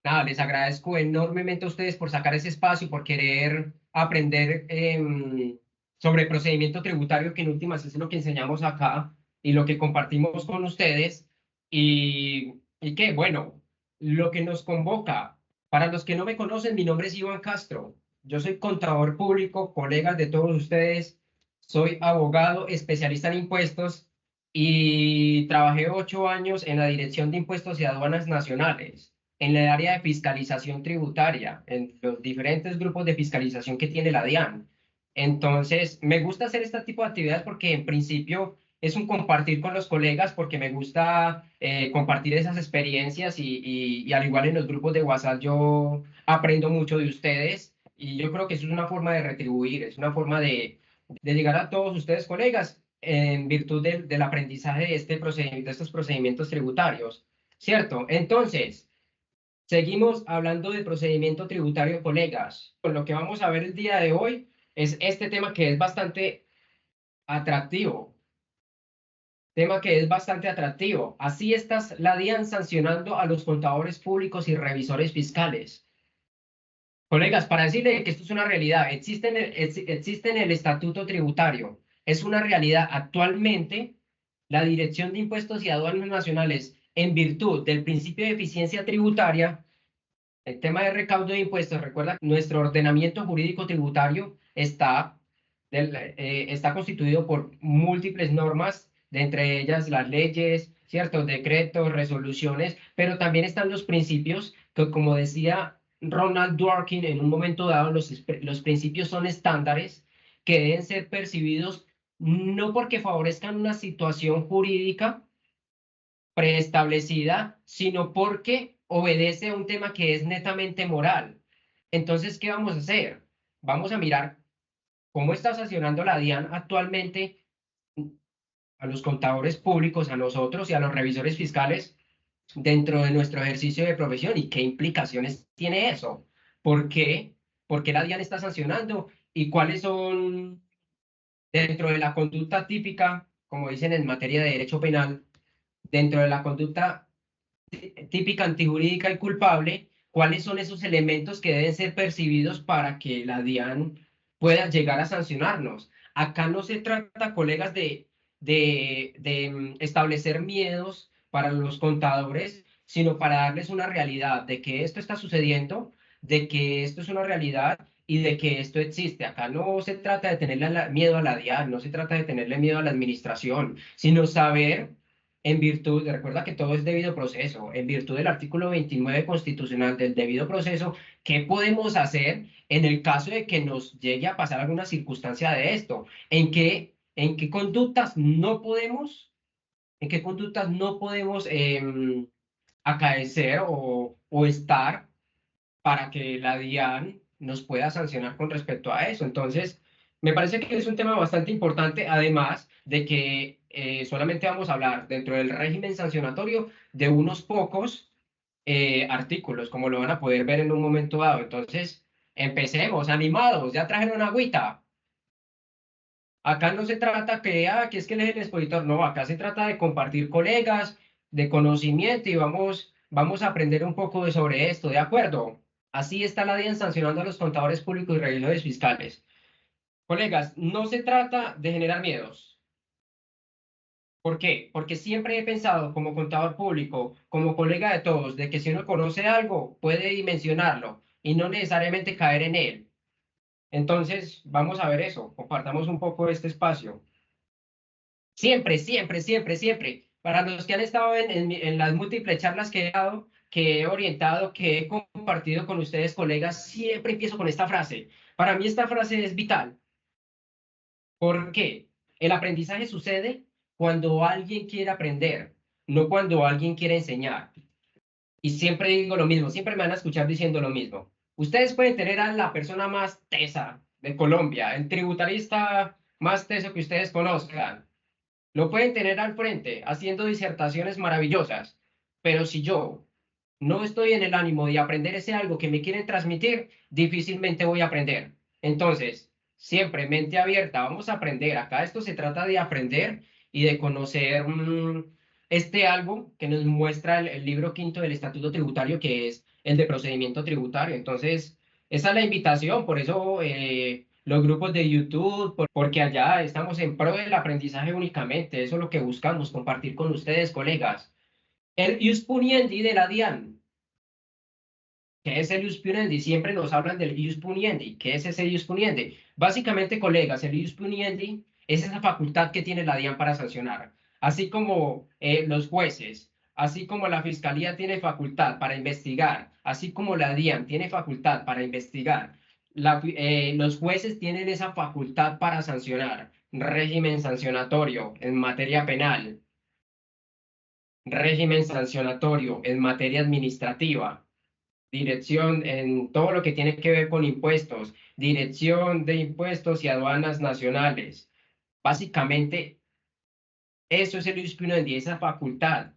Nada, les agradezco enormemente a ustedes por sacar ese espacio, por querer aprender sobre procedimiento tributario, que en últimas es lo que enseñamos acá y lo que compartimos con ustedes. Y que, bueno, lo que nos convoca, para los que no me conocen, mi nombre es Iván Castro. Yo soy contador público, colegas de todos ustedes. Soy abogado especialista en impuestos y trabajé 8 años en la Dirección de Impuestos y Aduanas Nacionales en el área de fiscalización tributaria, en los diferentes grupos de fiscalización que tiene la DIAN. Entonces, me gusta hacer este tipo de actividades porque en principio es un compartir con los colegas, porque me gusta compartir esas experiencias y al igual en los grupos de WhatsApp yo aprendo mucho de ustedes y yo creo que eso es una forma de retribuir, es una forma de llegar a todos ustedes colegas en virtud del aprendizaje de, de estos procedimientos tributarios, ¿cierto? Entonces, seguimos hablando de procedimiento tributario, colegas. Con lo que vamos a ver el día de hoy es este tema que es bastante atractivo. Tema que es bastante atractivo. Así estás la DIAN sancionando a los contadores públicos y revisores fiscales. Colegas, para decirle que esto es una realidad, existe en el estatuto tributario. Es una realidad actualmente. La Dirección de Impuestos y Aduanas Nacionales, en virtud del principio de eficiencia tributaria, el tema de recaudo de impuestos, recuerda que nuestro ordenamiento jurídico tributario está constituido por múltiples normas, de entre ellas las leyes, ciertos decretos, resoluciones, pero también están los principios que, como decía Ronald Dworkin en un momento dado, los principios son estándares que deben ser percibidos no porque favorezcan una situación jurídica preestablecida, sino porque obedece a un tema que es netamente moral. Entonces, ¿qué vamos a hacer? Vamos a mirar cómo está sancionando la DIAN actualmente a los contadores públicos, a nosotros y a los revisores fiscales dentro de nuestro ejercicio de profesión y qué implicaciones tiene eso. ¿Por qué? ¿Por qué la DIAN está sancionando? ¿Y cuáles son, dentro de la conducta típica, como dicen en materia de derecho penal, dentro de la conducta típica, antijurídica y culpable, cuáles son esos elementos que deben ser percibidos para que la DIAN pueda llegar a sancionarnos? Acá no se trata, colegas, de establecer miedos para los contadores, sino para darles una realidad de que esto está sucediendo, de que esto es una realidad y de que esto existe. Acá no se trata de tenerle miedo a la DIAN, no se trata de tenerle miedo a la administración, sino saber en virtud, recuerda que todo es debido proceso, en virtud del artículo 29 constitucional del debido proceso, ¿qué podemos hacer en el caso de que nos llegue a pasar alguna circunstancia de esto? En qué conductas no podemos, en qué conductas no podemos acaecer o estar para que la DIAN nos pueda sancionar con respecto a eso? Entonces, me parece que es un tema bastante importante, además de que solamente vamos a hablar dentro del régimen sancionatorio de unos pocos artículos, como lo van a poder ver en un momento dado. Entonces, empecemos, animados, ya trajeron agüita. Acá no se trata que es que él es el expositor, no, acá se trata de compartir colegas, de conocimiento y vamos a aprender un poco sobre esto, ¿de acuerdo? Así está la DIAN sancionando a los contadores públicos y revisores fiscales. Colegas, no se trata de generar miedos. ¿Por qué? Porque siempre he pensado como contador público, como colega de todos, de que si uno conoce algo, puede dimensionarlo y no necesariamente caer en él. Entonces, vamos a ver eso, compartamos un poco este espacio. Siempre, siempre, siempre, siempre. Para los que han estado en las múltiples charlas que he dado, que he orientado, que he compartido con ustedes, colegas, siempre empiezo con esta frase. Para mí esta frase es vital. ¿Por qué? El aprendizaje sucede cuando alguien quiere aprender, no cuando alguien quiere enseñar. Y siempre digo lo mismo, siempre me van a escuchar diciendo lo mismo. Ustedes pueden tener a la persona más tesa de Colombia, el tributarista más teso que ustedes conozcan. Lo pueden tener al frente haciendo disertaciones maravillosas, pero si yo no estoy en el ánimo de aprender ese algo que me quieren transmitir, difícilmente voy a aprender. Entonces, siempre mente abierta, vamos a aprender. Acá esto se trata de aprender y de conocer este algo que nos muestra el libro quinto del Estatuto Tributario, que es el de procedimiento tributario. Entonces, esa es la invitación, por eso los grupos de YouTube, porque allá estamos en pro del aprendizaje únicamente, eso es lo que buscamos, compartir con ustedes, colegas. El Ius Puniendi de la DIAN. ¿Qué es el ius puniendi? Siempre nos hablan del ius puniendi. ¿Qué es ese ius puniendi? Básicamente, colegas, el ius puniendi es esa facultad que tiene la DIAN para sancionar. Así como los jueces, así como la fiscalía tiene facultad para investigar, así como la DIAN tiene facultad para investigar, los jueces tienen esa facultad para sancionar. Régimen sancionatorio en materia penal, régimen sancionatorio en materia administrativa, dirección en todo lo que tiene que ver con impuestos, dirección de impuestos y aduanas nacionales. Básicamente, eso es el ius puniendi, esa facultad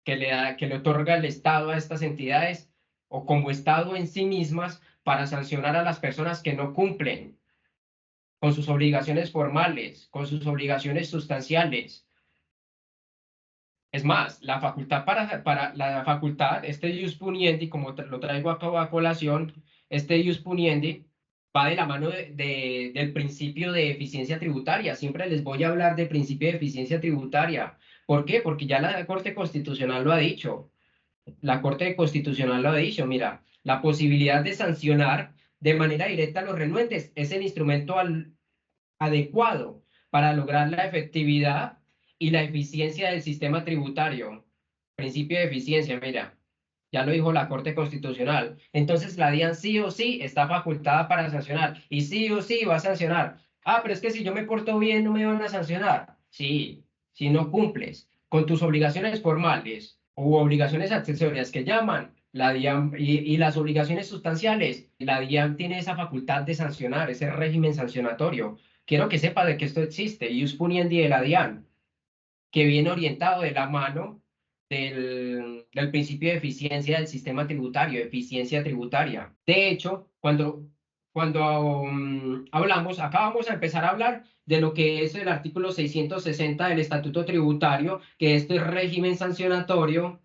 que le otorga el Estado a estas entidades o como Estado en sí mismas para sancionar a las personas que no cumplen con sus obligaciones formales, con sus obligaciones sustanciales. Es más, la facultad para la facultad, este ius puniendi, como lo traigo a colación, este ius puniendi va de la mano del principio de eficiencia tributaria. Siempre les voy a hablar del principio de eficiencia tributaria. ¿Por qué? Porque ya la Corte Constitucional lo ha dicho. La Corte Constitucional lo ha dicho. Mira, la posibilidad de sancionar de manera directa a los renuentes es el instrumento adecuado para lograr la efectividad y la eficiencia del sistema tributario. Principio de eficiencia, mira, ya lo dijo la Corte Constitucional. Entonces la DIAN sí o sí está facultada para sancionar y sí o sí va a sancionar. Ah, pero es que si yo me porto bien no me van a sancionar. Sí, si no cumples con tus obligaciones formales u obligaciones accesorias que llaman la DIAN y las obligaciones sustanciales, la DIAN tiene esa facultad de sancionar, ese régimen sancionatorio. Quiero que sepa de que esto existe, Ius Puniendi de la DIAN, que viene orientado de la mano del principio de eficiencia del sistema tributario, eficiencia tributaria. De hecho, cuando hablamos, acá vamos a empezar a hablar de lo que es el artículo 660 del Estatuto Tributario, que esto es régimen sancionatorio,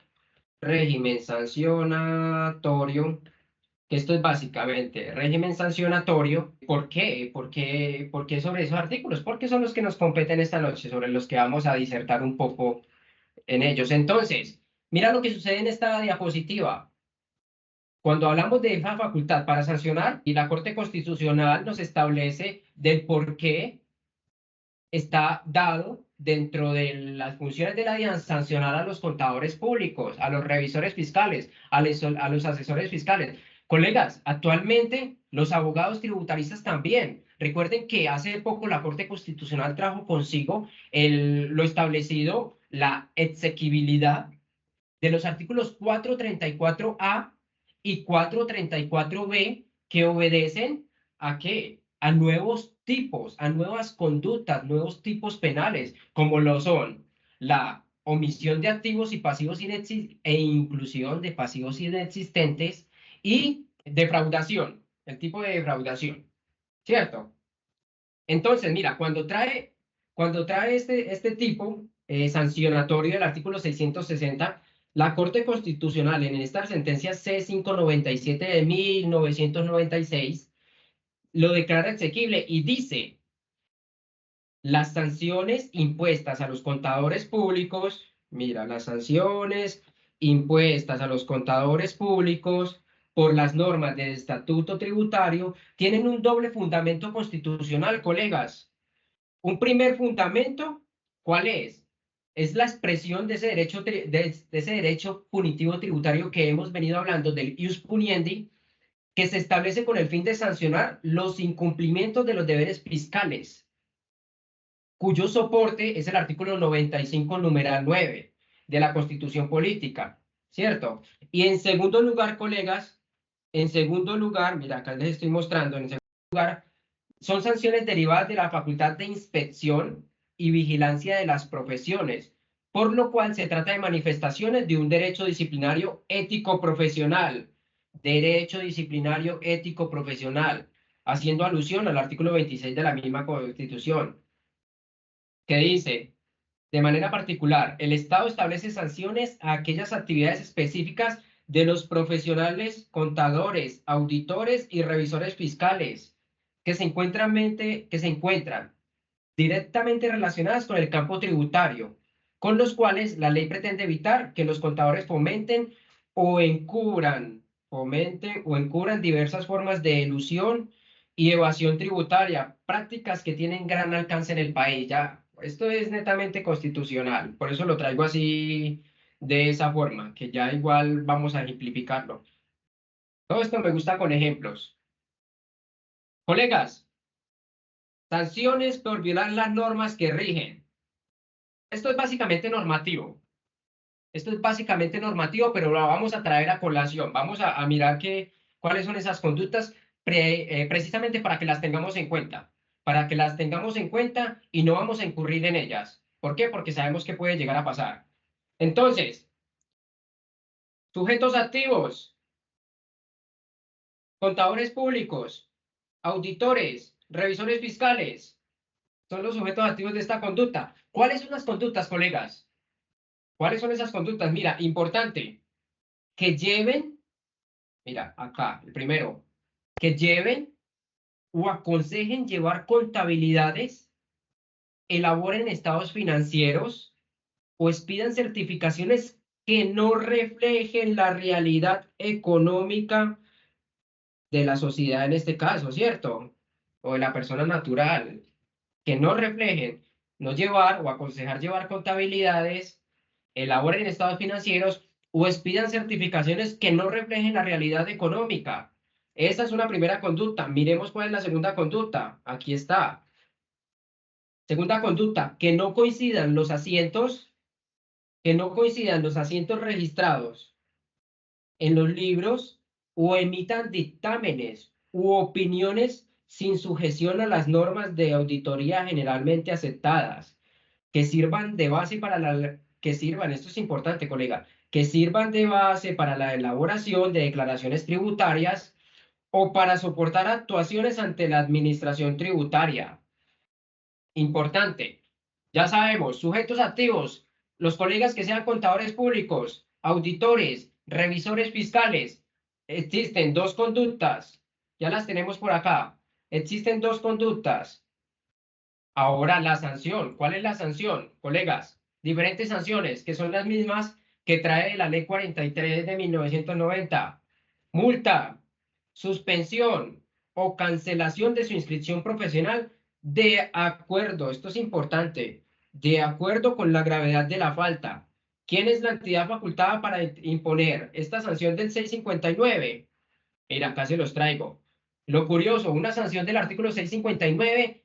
que esto es básicamente régimen sancionatorio. ¿Por qué? ¿Por qué sobre esos artículos? Porque son los que nos competen esta noche, sobre los que vamos a disertar un poco en ellos. Entonces, mira lo que sucede en esta diapositiva. Cuando hablamos de esa facultad para sancionar, y la Corte Constitucional nos establece del por qué está dado dentro de las funciones de la DIAN sancionar a los contadores públicos, a los revisores fiscales, a los asesores fiscales. Colegas, actualmente los abogados tributaristas también. Recuerden que hace poco la Corte Constitucional trajo consigo lo establecido, la exequibilidad de los artículos 434A y 434B que obedecen ¿a qué? A nuevos tipos, a nuevas conductas, nuevos tipos penales, como lo son la omisión de activos y pasivos e inclusión de pasivos inexistentes y defraudación, el tipo de defraudación, ¿cierto? Entonces, mira, cuando trae este tipo sancionatorio del artículo 660, la Corte Constitucional en esta sentencia C597 de 1996 lo declara exequible y dice, las sanciones impuestas a los contadores públicos, mira, las sanciones impuestas a los contadores públicos por las normas del estatuto tributario tienen un doble fundamento constitucional, colegas. Un primer fundamento, ¿cuál es? Es la expresión de ese derecho, de ese derecho punitivo tributario que hemos venido hablando, del ius puniendi, que se establece con el fin de sancionar los incumplimientos de los deberes fiscales, cuyo soporte es el artículo 95, numeral 9 de la Constitución Política, ¿cierto? Y en segundo lugar, colegas, en segundo lugar, mira, acá les estoy mostrando, en segundo lugar, son sanciones derivadas de la facultad de inspección y vigilancia de las profesiones, por lo cual se trata de manifestaciones de un derecho disciplinario ético profesional, derecho disciplinario ético profesional, haciendo alusión al artículo 26 de la misma Constitución, que dice, de manera particular, el Estado establece sanciones a aquellas actividades específicas de los profesionales contadores, auditores y revisores fiscales que se encuentran directamente relacionadas con el campo tributario, con los cuales la ley pretende evitar que los contadores fomenten o encubran diversas formas de elusión y evasión tributaria, prácticas que tienen gran alcance en el país. Ya, esto es netamente constitucional, por eso lo traigo así de esa forma, que ya igual vamos a ejemplificarlo. Todo esto me gusta con ejemplos. Colegas, sanciones por violar las normas que rigen. Esto es básicamente normativo. Esto es básicamente normativo, pero lo vamos a traer a colación. Vamos a mirar cuáles son esas conductas precisamente para que las tengamos en cuenta. Para que las tengamos en cuenta y no vamos a incurrir en ellas. ¿Por qué? Porque sabemos que puede llegar a pasar. Entonces, sujetos activos, contadores públicos, auditores, revisores fiscales, son los sujetos activos de esta conducta. ¿Cuáles son las conductas, colegas? ¿Cuáles son esas conductas? Mira, importante, que lleven, mira, acá, el primero, que lleven o aconsejen llevar contabilidades, elaboren estados financieros o expidan certificaciones que no reflejen la realidad económica de la sociedad en este caso, ¿cierto? O de la persona natural, que no reflejen, no llevar o aconsejar llevar contabilidades, elaboren estados financieros o expidan certificaciones que no reflejen la realidad económica. Esa es una primera conducta. Miremos cuál es la segunda conducta. Aquí está. Segunda conducta, que no coincidan los asientos registrados en los libros o emitan dictámenes u opiniones sin sujeción a las normas de auditoría generalmente aceptadas, que sirvan de base esto es importante, colega, que sirvan de base para la elaboración de declaraciones tributarias o para soportar actuaciones ante la administración tributaria. Importante. Ya sabemos, sujetos activos, los colegas que sean contadores públicos, auditores, revisores fiscales. Existen dos conductas. Ya las tenemos por acá. Existen dos conductas. Ahora la sanción. ¿Cuál es la sanción, colegas? Diferentes sanciones que son las mismas que trae la Ley 43 de 1990. Multa, suspensión o cancelación de su inscripción profesional de acuerdo, esto es importante, de acuerdo con la gravedad de la falta. ¿Quién es la entidad facultada para imponer esta sanción del 659? Mira, acá se los traigo. Lo curioso, una sanción del artículo 659,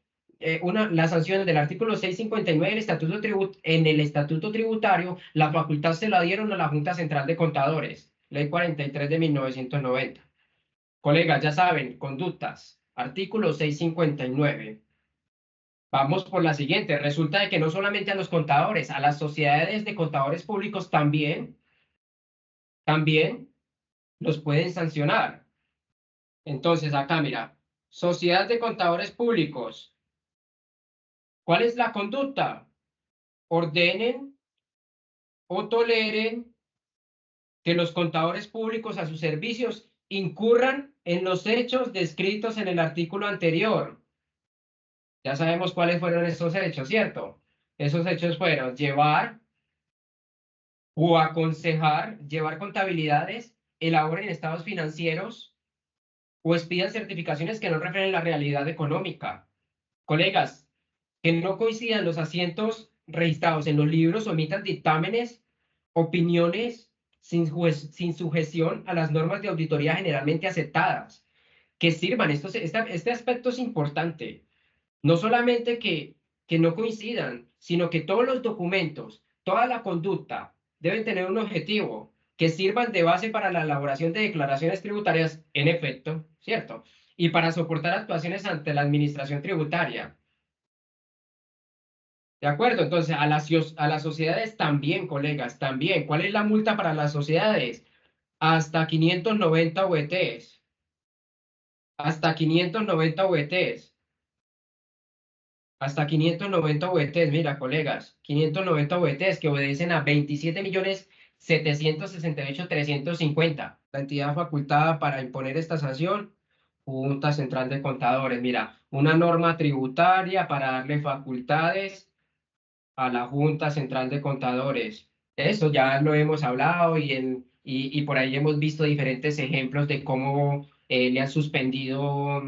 la sanción del artículo 659 del en el estatuto tributario, la facultad se la dieron a la Junta Central de Contadores, Ley 43 de 1990. Colegas, ya saben, conductas, artículo 659. Vamos por la siguiente. Resulta de que no solamente a los contadores, a las sociedades de contadores públicos también los pueden sancionar. Entonces, acá mira, sociedad de contadores públicos. ¿Cuál es la conducta? Ordenen o toleren que los contadores públicos a sus servicios incurran en los hechos descritos en el artículo anterior. Ya sabemos cuáles fueron esos hechos, ¿cierto? Esos hechos fueron llevar o aconsejar, llevar contabilidades, elaboren estados financieros o expidan certificaciones que no reflejen la realidad económica. Colegas, que no coincidan los asientos registrados en los libros, omitan dictámenes, opiniones sin sujeción a las normas de auditoría generalmente aceptadas, que sirvan. Este aspecto es importante. No solamente que no coincidan, sino que todos los documentos, toda la conducta deben tener un objetivo, que sirvan de base para la elaboración de declaraciones tributarias, en efecto, ¿cierto? Y para soportar actuaciones ante la administración tributaria. ¿De acuerdo? Entonces, a las sociedades también, colegas, también. ¿Cuál es la multa para las sociedades? Hasta 590 VTs. Hasta 590 VTs. Hasta 590 VTs, mira, colegas, 590 VTs que obedecen a 27.768.350. La entidad facultada para imponer esta sanción, Junta Central de Contadores. Mira, una norma tributaria para darle facultades a la Junta Central de Contadores. Eso ya lo hemos hablado y por ahí hemos visto diferentes ejemplos de cómo le han suspendido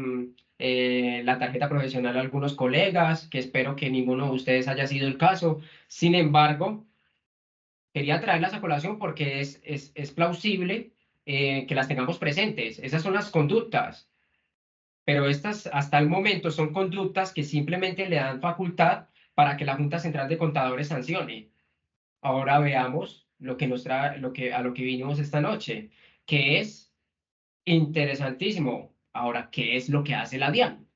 la tarjeta profesional a algunos colegas, que espero que ninguno de ustedes haya sido el caso. Sin embargo, quería traerlas a colación porque es plausible que las tengamos presentes. Esas son las conductas, pero estas hasta el momento son conductas que simplemente le dan facultad para que la Junta Central de Contadores sancione. Ahora veamos lo que nos trae, a lo que vinimos esta noche, que es interesantísimo. Ahora, ¿qué es lo que hace la DIAN?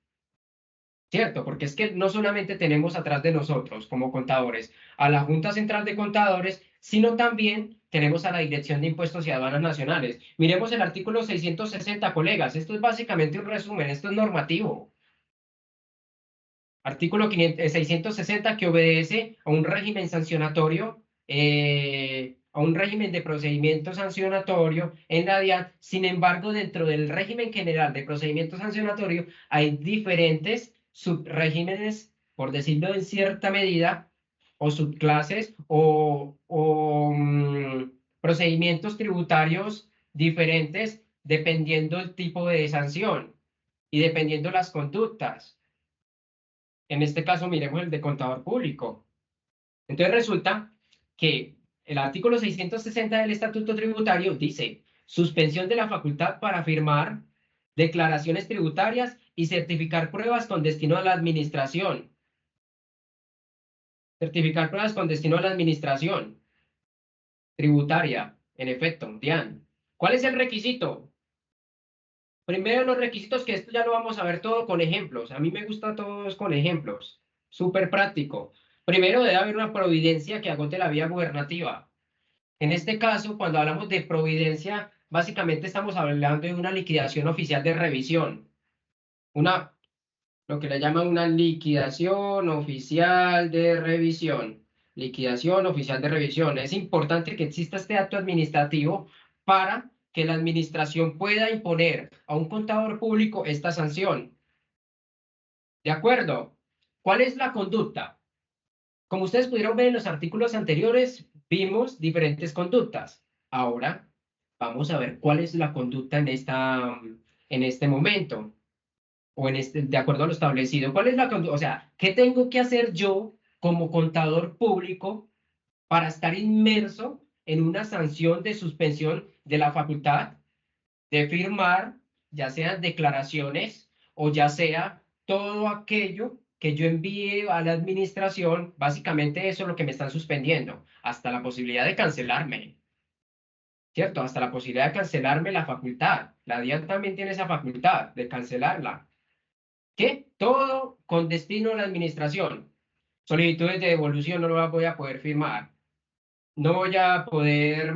¿Cierto? Porque es que no solamente tenemos atrás de nosotros como contadores a la Junta Central de Contadores, sino también tenemos a la Dirección de Impuestos y Aduanas Nacionales. Miremos el artículo 660, colegas. Esto es básicamente un resumen, esto es normativo. Artículo 660 que obedece a un régimen sancionatorio, a un régimen de procedimiento sancionatorio en la DIAN. Sin embargo, dentro del régimen general de procedimiento sancionatorio hay diferentes subregímenes, por decirlo en cierta medida, o subclases o procedimientos tributarios diferentes dependiendo el tipo de sanción y dependiendo las conductas. En este caso, miremos el de contador público. Entonces resulta que el artículo 660 del Estatuto Tributario dice suspensión de la facultad para firmar declaraciones tributarias y certificar pruebas con destino a la administración. Certificar pruebas con destino a la administración tributaria, en efecto, DIAN. ¿Cuál es el requisito? Primero los requisitos, que esto ya lo vamos a ver todo con ejemplos. A mí me gusta todos con ejemplos. Súper práctico. Primero debe haber una providencia que agote la vía gubernativa. En este caso, cuando hablamos de providencia, básicamente estamos hablando de una liquidación oficial de revisión. Una, lo que le llaman una liquidación oficial de revisión. Liquidación oficial de revisión. Es importante que exista este acto administrativo para que la administración pueda imponer a un contador público esta sanción. ¿De acuerdo? ¿Cuál es la conducta? Como ustedes pudieron ver en los artículos anteriores, vimos diferentes conductas. Ahora vamos a ver cuál es la conducta en este momento o de acuerdo a lo establecido. ¿Cuál es la conducta? O sea, ¿qué tengo que hacer yo como contador público para estar inmerso en una sanción de suspensión de la facultad de firmar, ya sean declaraciones o ya sea todo aquello que yo envíe a la administración? Básicamente eso es lo que me están suspendiendo, hasta la posibilidad de cancelarme, ¿cierto? Hasta la posibilidad de cancelarme la facultad. La DIAN también tiene esa facultad de cancelarla. ¿Qué? Todo con destino a la administración. Solicitudes de devolución no las voy a poder firmar. No voy a poder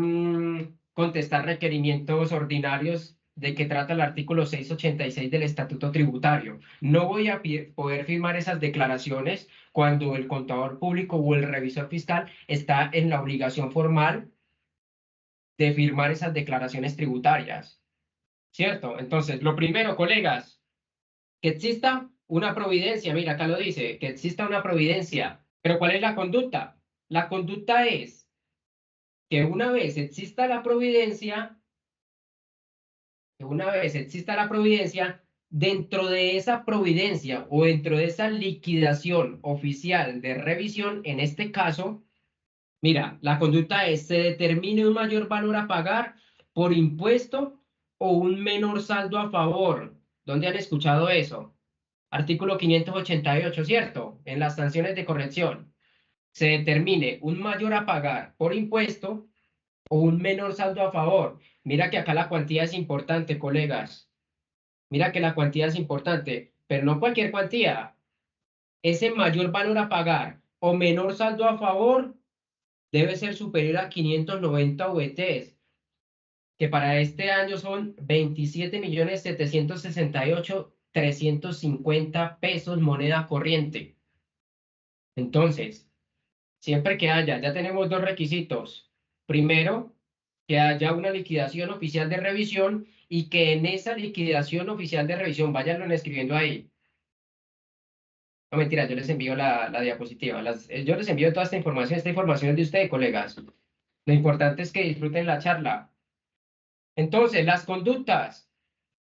contestar requerimientos ordinarios de que trata el artículo 686 del Estatuto Tributario. No voy a poder firmar esas declaraciones cuando el contador público o el revisor fiscal está en la obligación formal de firmar esas declaraciones tributarias, ¿cierto? Entonces, lo primero, colegas, que exista una providencia. Mira, acá lo dice, que exista una providencia. Pero ¿cuál es la conducta? La conducta es que una vez exista la providencia, dentro de esa providencia o dentro de esa liquidación oficial de revisión, en este caso, mira, la conducta es: se determine un mayor valor a pagar por impuesto o un menor saldo a favor. ¿Dónde han escuchado eso? Artículo 588, ¿cierto? En las sanciones de corrección. Se determine un mayor a pagar por impuesto o un menor saldo a favor. Mira que acá la cuantía es importante, colegas. Mira que la cuantía es importante, pero no cualquier cuantía. Ese mayor valor a pagar o menor saldo a favor debe ser superior a 590 VTs, que para este año son 27.768.350 pesos moneda corriente. Entonces, siempre que haya, ya tenemos dos requisitos. Primero, que haya una liquidación oficial de revisión y que en esa liquidación oficial de revisión, váyanlo escribiendo ahí. No, mentira, yo les envío la diapositiva. Yo les envío toda esta información es de ustedes, colegas. Lo importante es que disfruten la charla. Entonces, las conductas.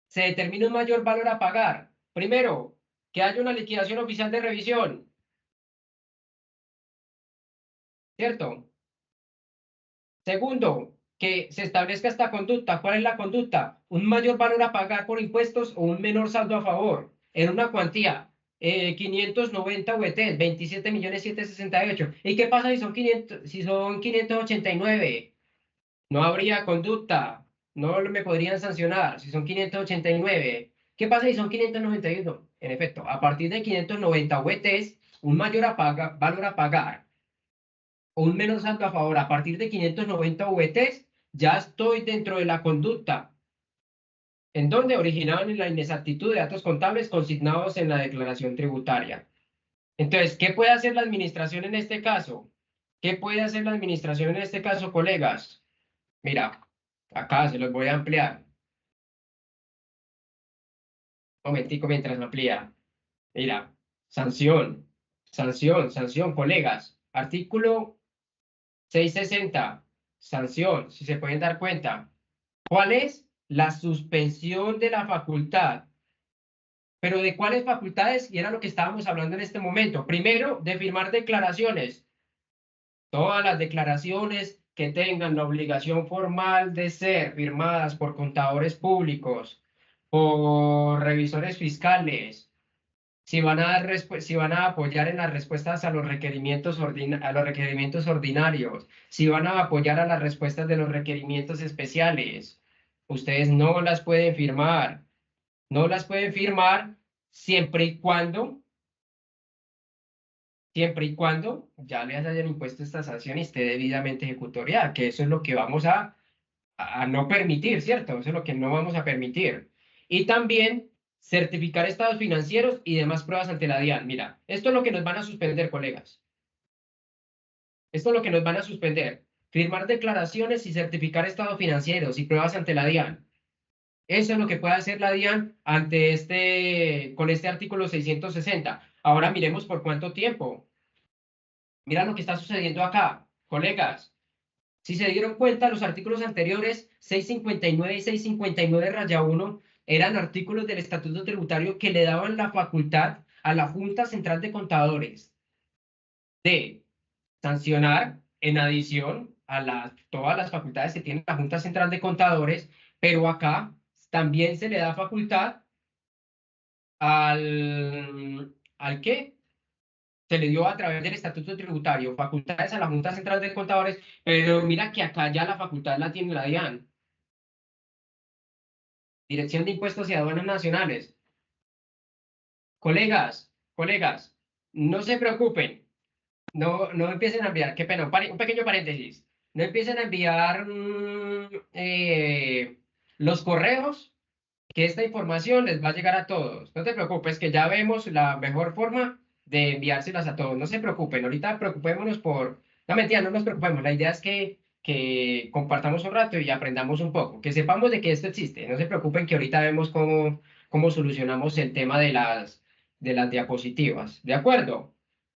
Se determina un mayor valor a pagar. Primero, que haya una liquidación oficial de revisión, ¿cierto? Segundo, que se establezca esta conducta. ¿Cuál es la conducta? Un mayor valor a pagar por impuestos o un menor saldo a favor en una cuantía. 590 VT, 27.768.000. ¿Y qué pasa si son 500, si son 589? No habría conducta. No me podrían sancionar si son 589. ¿Qué pasa si son 591? En efecto, a partir de 590 VTs, un mayor valor a pagar o un menor saldo a favor a partir de 590 VTs, ya estoy dentro de la conducta en donde originaban en la inexactitud de datos contables consignados en la declaración tributaria. Entonces, ¿qué puede hacer la administración en este caso? ¿Qué puede hacer la administración en este caso, colegas? Mira, acá se los voy a ampliar. Un momentico mientras me amplía. Mira, sanción, sanción, colegas. Artículo 660, sanción, si se pueden dar cuenta. ¿Cuál es? La suspensión de la facultad. ¿Pero de cuáles facultades? Y era lo que estábamos hablando en este momento. Primero, de firmar declaraciones. Todas las declaraciones que tengan la obligación formal de ser firmadas por contadores públicos, por revisores fiscales, si van a apoyar en las respuestas a los requerimientos, a los requerimientos ordinarios, si van a apoyar a las respuestas de los requerimientos especiales, ustedes no las pueden firmar. No las pueden firmar siempre y cuando ya les hayan impuesto esta sanción y esté debidamente ejecutoriada, que eso es lo que vamos a no permitir, ¿cierto? Eso es lo que no vamos a permitir. Y también certificar estados financieros y demás pruebas ante la DIAN. Mira, esto es lo que nos van a suspender, colegas. Esto es lo que nos van a suspender. Firmar declaraciones y certificar estados financieros y pruebas ante la DIAN. Eso es lo que puede hacer la DIAN con este artículo 660. Ahora miremos por cuánto tiempo. Mira lo que está sucediendo acá, colegas. Si se dieron cuenta, los artículos anteriores, 659 y 659-1, eran artículos del Estatuto Tributario que le daban la facultad a la Junta Central de Contadores de sancionar en adición a todas las facultades que tiene la Junta Central de Contadores, pero acá también se le da facultad ¿al qué? Se le dio a través del Estatuto Tributario facultades a la Junta Central de Contadores, pero mira que acá ya la facultad la tiene la DIAN, Dirección de Impuestos y Aduanas Nacionales. Colegas, no se preocupen, no empiecen a enviar, qué pena, un pequeño paréntesis, no empiecen a enviar los correos, que esta información les va a llegar a todos. No te preocupes, que ya vemos la mejor forma de enviárselas a todos. No se preocupen, ahorita preocupémonos por... No, mentira, no nos preocupemos. La idea es que compartamos un rato y aprendamos un poco, que sepamos de que esto existe. No se preocupen que ahorita vemos cómo solucionamos el tema de las diapositivas. ¿De acuerdo?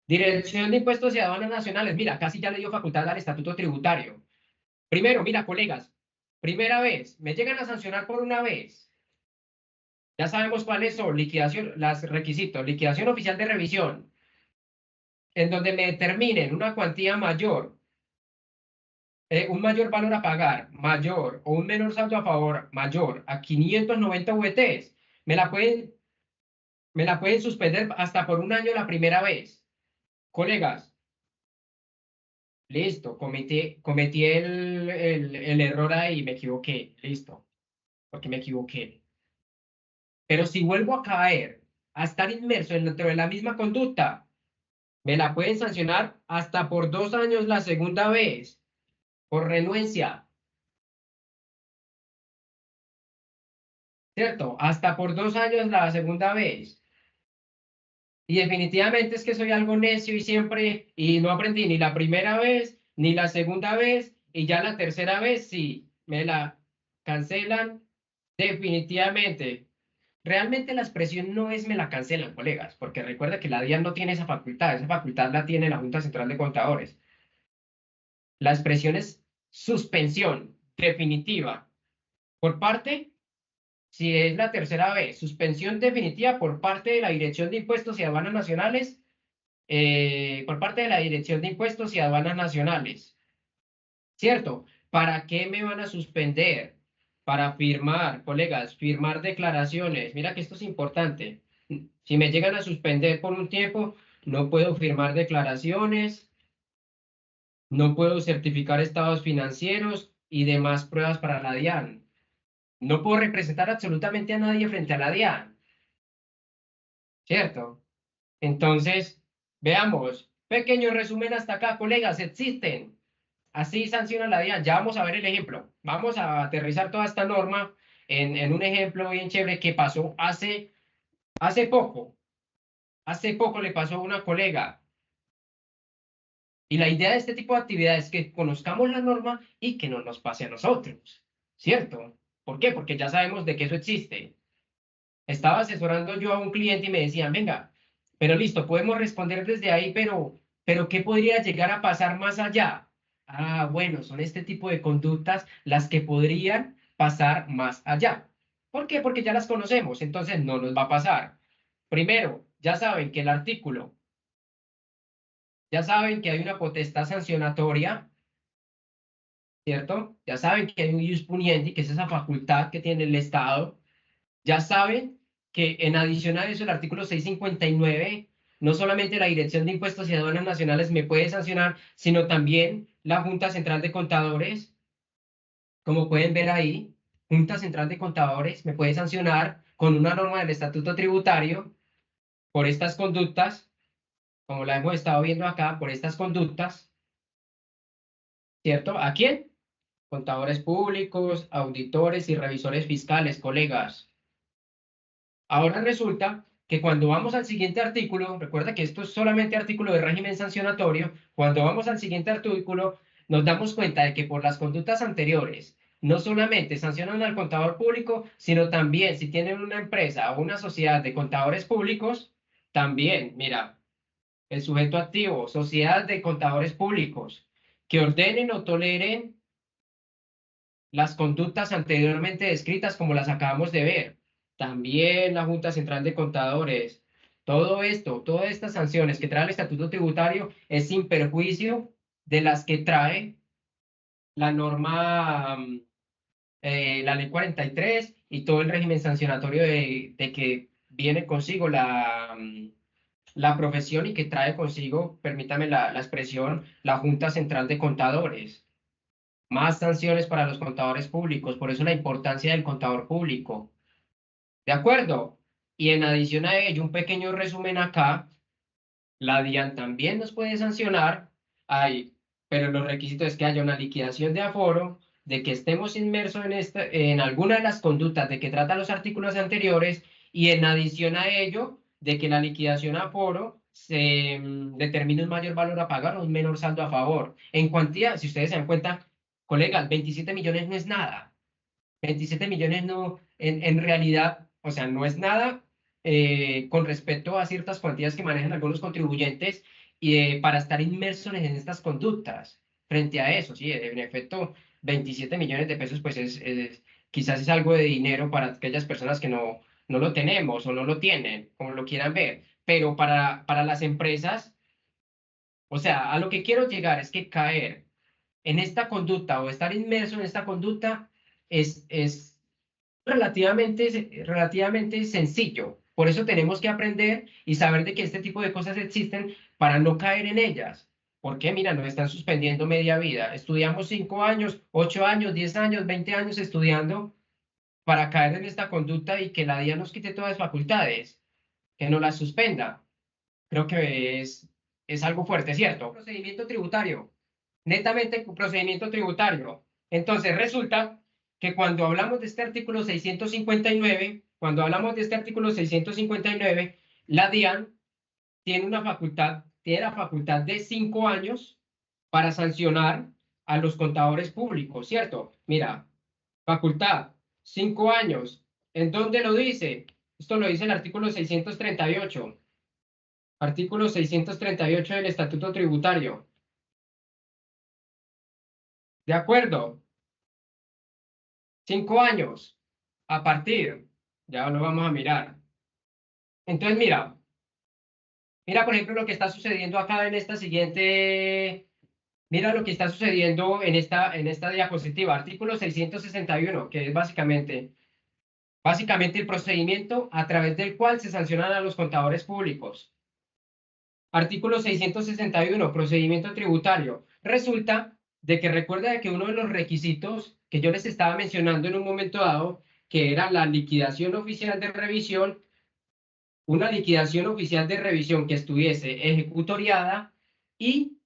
Dirección de Impuestos y Aduanas Nacionales. Mira, casi ya le dio facultad al Estatuto Tributario. Primero, mira, colegas, primera vez, me llegan a sancionar por una vez. Ya sabemos cuáles son, liquidación, los requisitos, liquidación oficial de revisión, en donde me determinen una cuantía mayor, un mayor valor a pagar, mayor, o un menor saldo a favor, mayor, a 590 VTs, me la pueden, me la pueden suspender hasta por un año la primera vez. Colegas, listo, cometí el error ahí, me equivoqué, listo, porque me equivoqué. Pero si vuelvo a caer, a estar inmerso dentro de la misma conducta, me la pueden sancionar hasta por 2 años la segunda vez, por renuencia, ¿cierto? Hasta por 2 años la segunda vez. Y definitivamente es que soy algo necio y siempre, y no aprendí ni la primera vez, ni la segunda vez, y ya la tercera vez sí, me la cancelan definitivamente. Realmente la expresión no es me la cancelan, colegas, porque recuerda que la DIAN no tiene esa facultad la tiene la Junta Central de Contadores. La expresión es suspensión definitiva por parte, si es la tercera vez, suspensión definitiva por parte de la Dirección de Impuestos y Aduanas Nacionales, por parte de la Dirección de Impuestos y Aduanas Nacionales, ¿cierto? ¿Para qué me van a suspender? Para firmar, colegas, firmar declaraciones. Mira que esto es importante. Si me llegan a suspender por un tiempo, no puedo firmar declaraciones, no puedo certificar estados financieros y demás pruebas para la DIAN. No puedo representar absolutamente a nadie frente a la DIAN, ¿cierto? Entonces, veamos, pequeño resumen hasta acá, colegas, existen. Así sanciona la DIAN. Ya vamos a ver el ejemplo. Vamos a aterrizar toda esta norma en un ejemplo bien chévere que pasó hace poco. Hace poco le pasó a una colega. Y la idea de este tipo de actividades es que conozcamos la norma y que no nos pase a nosotros, ¿cierto? ¿Por qué? Porque ya sabemos de que eso existe. Estaba asesorando yo a un cliente y me decían, venga, pero listo, podemos responder desde ahí, pero ¿qué podría llegar a pasar más allá? Ah, bueno, son este tipo de conductas las que podrían pasar más allá. ¿Por qué? Porque ya las conocemos, entonces no nos va a pasar. Primero, ya saben que el artículo, ya saben que hay una potestad sancionatoria, ¿cierto? Ya saben que hay un ius puniendi, que es esa facultad que tiene el Estado. Ya saben que en adición a eso, el artículo 659, no solamente la Dirección de Impuestos y Aduanas Nacionales me puede sancionar, sino también la Junta Central de Contadores, como pueden ver ahí, Junta Central de Contadores me puede sancionar con una norma del Estatuto Tributario por estas conductas, como la hemos estado viendo acá, por estas conductas, ¿cierto? ¿A quién? Contadores públicos, auditores y revisores fiscales, colegas. Ahora resulta que cuando vamos al siguiente artículo, recuerda que esto es solamente artículo de régimen sancionatorio, cuando vamos al siguiente artículo nos damos cuenta de que por las conductas anteriores no solamente sancionan al contador público, sino también si tienen una empresa o una sociedad de contadores públicos, también, mira, el sujeto activo, sociedad de contadores públicos, que ordenen o toleren las conductas anteriormente descritas como las acabamos de ver. También la Junta Central de Contadores. Todo esto, todas estas sanciones que trae el Estatuto Tributario es sin perjuicio de las que trae la norma, la Ley 43 y todo el régimen sancionatorio de que viene consigo la profesión y que trae consigo, permítame la expresión, la Junta Central de Contadores. Más sanciones para los contadores públicos, por eso la importancia del contador público. ¿De acuerdo? Y en adición a ello, un pequeño resumen acá, la DIAN también nos puede sancionar, hay, pero los requisitos es que haya una liquidación de aforo, de que estemos inmersos en alguna de las conductas de que tratan los artículos anteriores, y en adición a ello, de que la liquidación a aforo se determine un mayor valor a pagar o un menor saldo a favor. En cuantía, si ustedes se dan cuenta, colegas, 27 millones no es nada. 27 millones no, en realidad, o sea, no es nada con respecto a ciertas cuantías que manejan algunos contribuyentes y para estar inmersos en estas conductas. Frente a eso, sí, en efecto, 27 millones de pesos, pues quizás es algo de dinero para aquellas personas que no lo tenemos o no lo tienen, como lo quieran ver, pero para las empresas, o sea, a lo que quiero llegar es que caer en esta conducta o estar inmerso en esta conducta es relativamente sencillo. Por eso tenemos que aprender y saber de que este tipo de cosas existen para no caer en ellas. Porque, mira, nos están suspendiendo media vida. Estudiamos 5 años, 8 años, 10 años, 20 años estudiando para caer en esta conducta y que la DIA nos quite todas las facultades, que no las suspenda. Creo que es algo fuerte, ¿cierto? Procedimiento tributario, netamente procedimiento tributario. Entonces resulta que cuando hablamos de este artículo 659, cuando hablamos de este artículo 659, la DIAN tiene la facultad de 5 años para sancionar a los contadores públicos, ¿cierto? Mira, facultad, 5 años. ¿En dónde lo dice? Esto lo dice el artículo 638. Artículo 638 del Estatuto Tributario. ¿De acuerdo? 5 años. A partir. Ya lo vamos a mirar. Entonces, mira, por ejemplo, lo que está sucediendo acá en esta siguiente. Mira lo que está sucediendo en esta diapositiva. Artículo 661, que es básicamente el procedimiento a través del cual se sancionan a los contadores públicos. Artículo 661, procedimiento tributario. Resulta de que recuerda que uno de los requisitos que yo les estaba mencionando en un momento dado, que era la liquidación oficial de revisión, una liquidación oficial de revisión que estuviese ejecutoriada y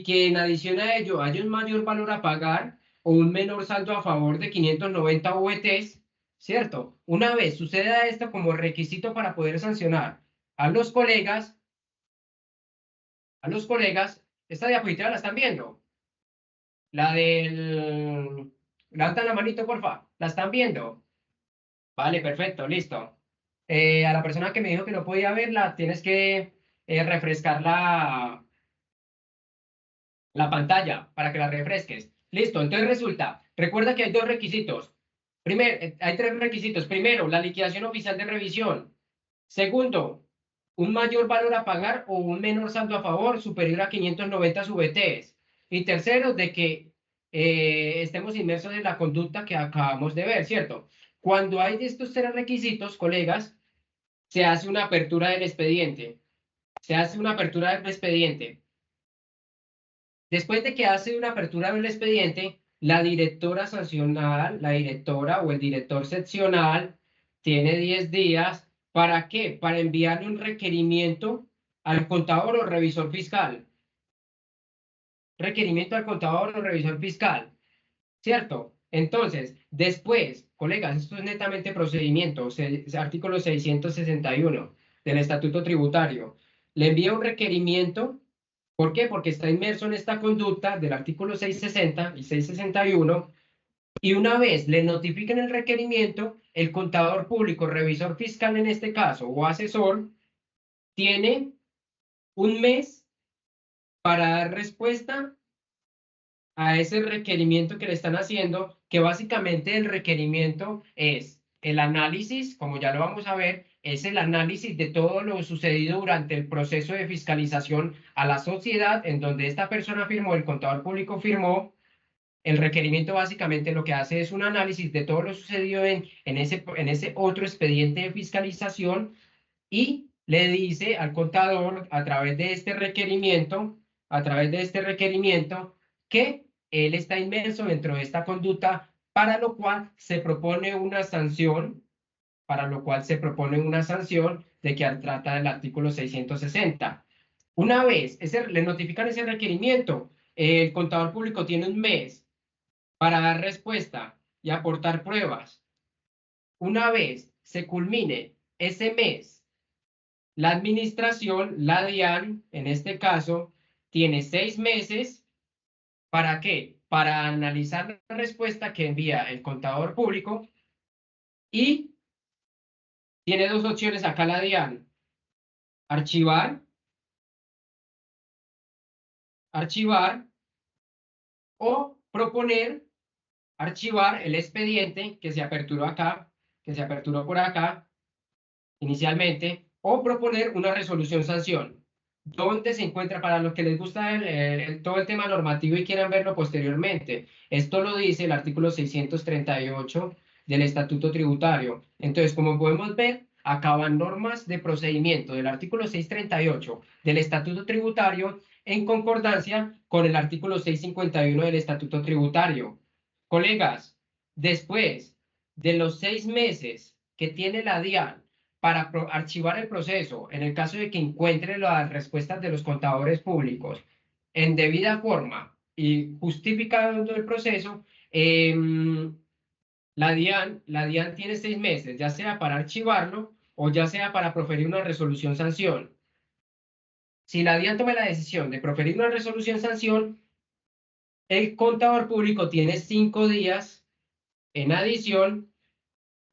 que en adición a ello haya un mayor valor a pagar o un menor saldo a favor de 590 VTs, ¿cierto? Una vez suceda esto como requisito para poder sancionar a los colegas, esta diapositiva la están viendo, la del, levantan la manito, porfa, la están viendo. Vale, perfecto, listo. A la persona que me dijo que no podía verla, tienes que refrescar la pantalla para que la refresques. Listo, entonces recuerda que hay dos requisitos. Hay tres requisitos. Primero, la liquidación oficial de revisión. Segundo, un mayor valor a pagar o un menor saldo a favor superior a 590 VTs. Y tercero, de que estemos inmersos en la conducta que acabamos de ver, ¿cierto? Cuando hay de estos tres requisitos, colegas, se hace una apertura del expediente. Se hace una apertura del expediente. Después de que hace una apertura del expediente, la directora sancional, la directora o el director seccional tiene 10 días. ¿Para qué? Para enviarle un requerimiento al contador o revisor fiscal. Requerimiento al contador o revisor fiscal, ¿cierto? Entonces, después, colegas, esto es netamente procedimiento, artículo 661 del Estatuto Tributario. Le envía un requerimiento. ¿Por qué? Porque está inmerso en esta conducta del artículo 660 y 661, y una vez le notifiquen el requerimiento, el contador público, revisor fiscal en este caso, o asesor, tiene un mes para dar respuesta a ese requerimiento que le están haciendo, que básicamente el requerimiento es el análisis, como ya lo vamos a ver, es el análisis de todo lo sucedido durante el proceso de fiscalización a la sociedad, en donde esta persona firmó, el contador público firmó. El requerimiento básicamente lo que hace es un análisis de todo lo sucedido en ese otro expediente de fiscalización, y le dice al contador a través de este requerimiento, que él está inmerso dentro de esta conducta, para lo cual se propone una sanción, de que trata del artículo 660. Una vez le notifican ese requerimiento, el contador público tiene un mes para dar respuesta y aportar pruebas. Una vez se culmine ese mes, la administración, la DIAN, en este caso, tiene 6 meses. ¿Para qué? Para analizar la respuesta que envía el contador público, y tiene dos opciones acá la DIAN: archivar, o proponer archivar el expediente que se aperturó acá, que se aperturó por acá inicialmente, o proponer una resolución sanción. ¿Dónde se encuentra para los que les gusta todo el tema normativo y quieran verlo posteriormente? Esto lo dice el artículo 638 del Estatuto Tributario. Entonces, como podemos ver, acaban normas de procedimiento del artículo 638 del Estatuto Tributario en concordancia con el artículo 651 del Estatuto Tributario. Colegas, después de los 6 meses que tiene la DIAN para archivar el proceso, en el caso de que encuentre las respuestas de los contadores públicos en debida forma y justificando el proceso, la DIAN tiene 6 meses, ya sea para archivarlo o ya sea para proferir una resolución sanción. Si la DIAN toma la decisión de proferir una resolución sanción, el contador público tiene 5 días en adición,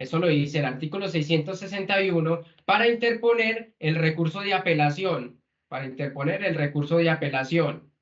eso lo dice el artículo 661, para interponer el recurso de apelación, para interponer el recurso de apelación.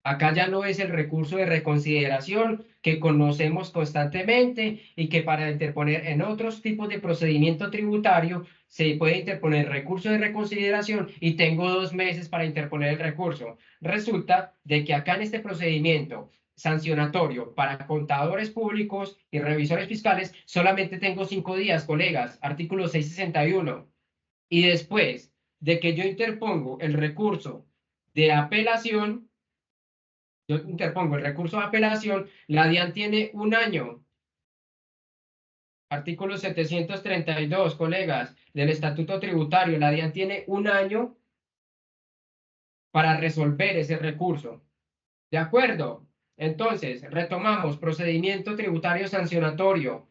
Acá ya no es el recurso de reconsideración que conocemos constantemente y que para interponer en otros tipos de procedimiento tributario se puede interponer recurso de reconsideración y tengo 2 meses para interponer el recurso. Resulta de que acá en este procedimiento sancionatorio para contadores públicos y revisores fiscales solamente tengo 5 días, colegas, artículo 661. Y después de que yo interpongo el recurso de apelación, yo interpongo el recurso de apelación, la DIAN tiene un año. Artículo 732, colegas, del Estatuto Tributario. La DIAN tiene un año para resolver ese recurso. ¿De acuerdo? Entonces, retomamos procedimiento tributario sancionatorio.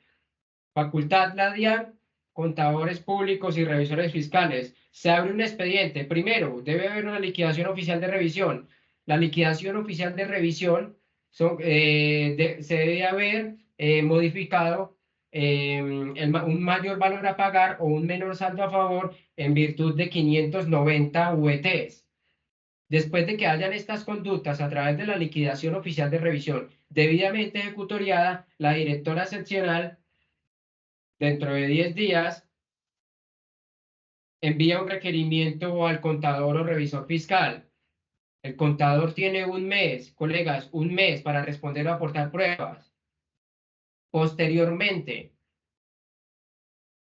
Facultad la DIAN, contadores públicos y revisores fiscales. Se abre un expediente. Primero, debe haber una liquidación oficial de revisión. La liquidación oficial de revisión se debe haber modificado un mayor valor a pagar o un menor saldo a favor en virtud de 590 UETs. Después de que hayan estas conductas a través de la liquidación oficial de revisión debidamente ejecutoriada, la directora seccional dentro de 10 días envía un requerimiento al contador o revisor fiscal. El contador tiene un mes, colegas, un mes para responder o aportar pruebas. Posteriormente,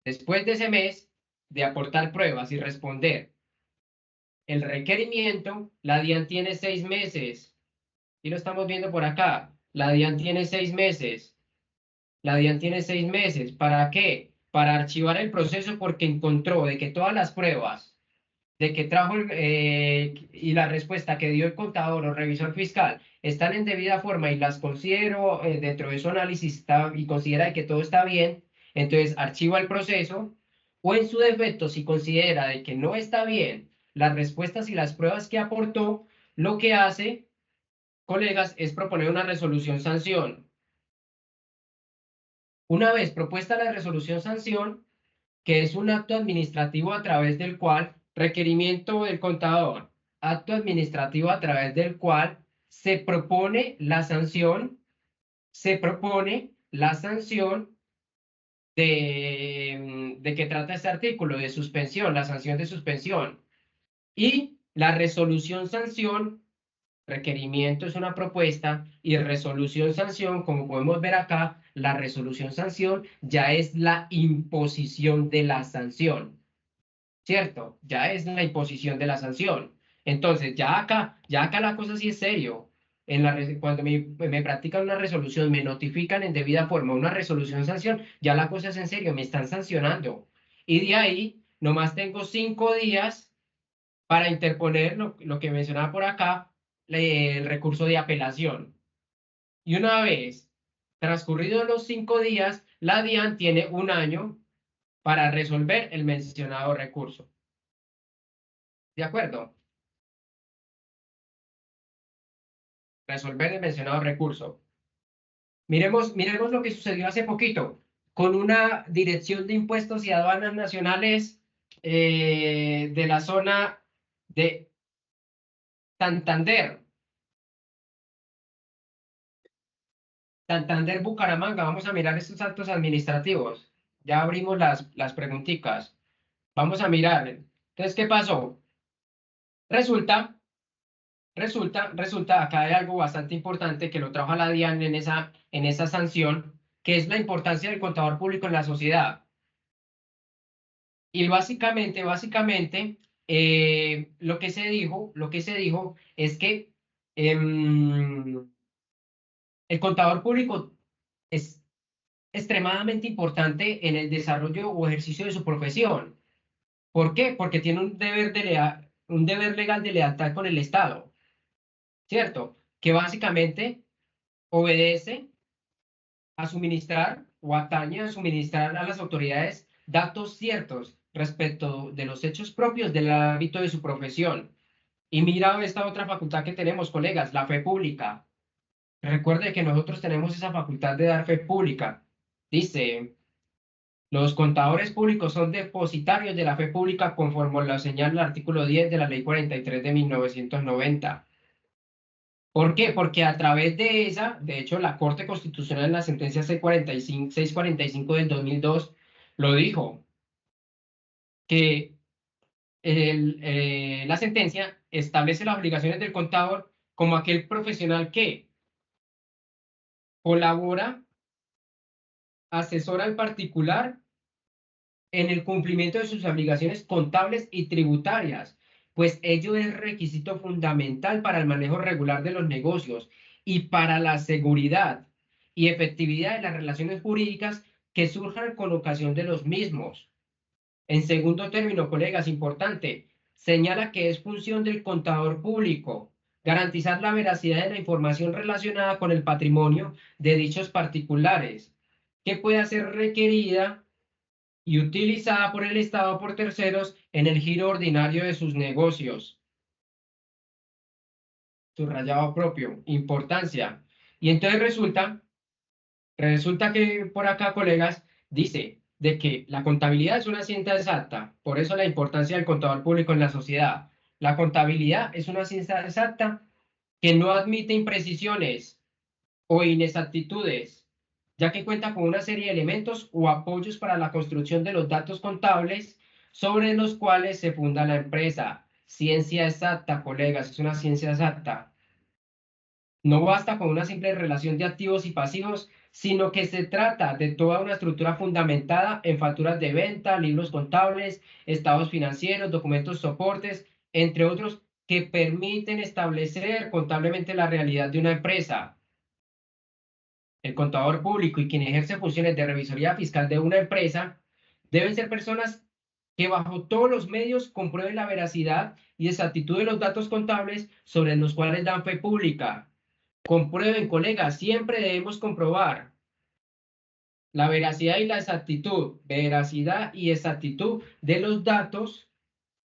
después de ese mes de aportar pruebas y responder el requerimiento, la DIAN tiene 6 meses. Y lo estamos viendo por acá. La DIAN tiene 6 meses. La DIAN tiene 6 meses. ¿Para qué? Para archivar el proceso porque encontró de que todas las pruebas de que trajo y la respuesta que dio el contador o revisor fiscal están en debida forma y las considero dentro de su análisis y considera que todo está bien, entonces archiva el proceso o en su defecto, si considera de que no está bien las respuestas y las pruebas que aportó, lo que hace, colegas, es proponer una resolución sanción. Una vez propuesta la resolución sanción, que es un acto administrativo a través del cual, requerimiento del contador, acto administrativo a través del cual se propone la sanción, de que trata este artículo, de suspensión, la sanción de suspensión. Y la resolución sanción, requerimiento es una propuesta y resolución sanción, como podemos ver acá, la resolución sanción ya es la imposición de la sanción, ¿cierto? Ya es la imposición de la sanción. Entonces, ya acá la cosa sí es serio. Cuando me practican una resolución, me notifican en debida forma una resolución sanción, ya la cosa es en serio, me están sancionando. Y de ahí, nomás tengo 5 días para interponer lo que mencionaba por acá, el recurso de apelación. Y una vez transcurridos los 5 días, la DIAN tiene un año para resolver el mencionado recurso. ¿De acuerdo? Resolver el mencionado recurso. Miremos lo que sucedió hace poquito con una dirección de impuestos y aduanas nacionales de la zona de Santander. Santander, Bucaramanga. Vamos a mirar estos actos administrativos. Ya abrimos las preguntitas. Vamos a mirar. Entonces, ¿qué pasó? Resulta, acá hay algo bastante importante que lo trajo a la DIAN en esa sanción, que es la importancia del contador público en la sociedad. Y básicamente, lo que se dijo es que el contador público es extremadamente importante en el desarrollo o ejercicio de su profesión. ¿Por qué? Porque tiene un deber legal de lealtad con el Estado, ¿cierto? Que básicamente obedece a suministrar o atañe a suministrar a las autoridades datos ciertos, respecto de los hechos propios del ámbito de su profesión. Y mira esta otra facultad que tenemos, colegas, la fe pública. Recuerde que nosotros tenemos esa facultad de dar fe pública. Dice, los contadores públicos son depositarios de la fe pública conforme lo señala el artículo 10 de la Ley 43 de 1990. ¿Por qué? Porque a través de esa, de hecho, la Corte Constitucional en la sentencia 645 del 2002 lo dijo, que la sentencia establece las obligaciones del contador como aquel profesional que colabora, asesora al particular en el cumplimiento de sus obligaciones contables y tributarias, pues ello es requisito fundamental para el manejo regular de los negocios y para la seguridad y efectividad de las relaciones jurídicas que surjan con ocasión de los mismos. En segundo término, colegas, importante, señala que es función del contador público garantizar la veracidad de la información relacionada con el patrimonio de dichos particulares, que pueda ser requerida y utilizada por el Estado o por terceros en el giro ordinario de sus negocios. Subrayado propio, importancia. Y entonces resulta que por acá, colegas, dice de que la contabilidad es una ciencia exacta, por eso la importancia del contador público en la sociedad. La contabilidad es una ciencia exacta que no admite imprecisiones o inexactitudes, ya que cuenta con una serie de elementos o apoyos para la construcción de los datos contables sobre los cuales se funda la empresa. Ciencia exacta, colegas, es una ciencia exacta. No basta con una simple relación de activos y pasivos, sino que se trata de toda una estructura fundamentada en facturas de venta, libros contables, estados financieros, documentos soportes, entre otros, que permiten establecer contablemente la realidad de una empresa. El contador público y quien ejerce funciones de revisoría fiscal de una empresa deben ser personas que bajo todos los medios comprueben la veracidad y exactitud de los datos contables sobre los cuales dan fe pública. Comprueben, colegas, siempre debemos comprobar la veracidad y exactitud de los datos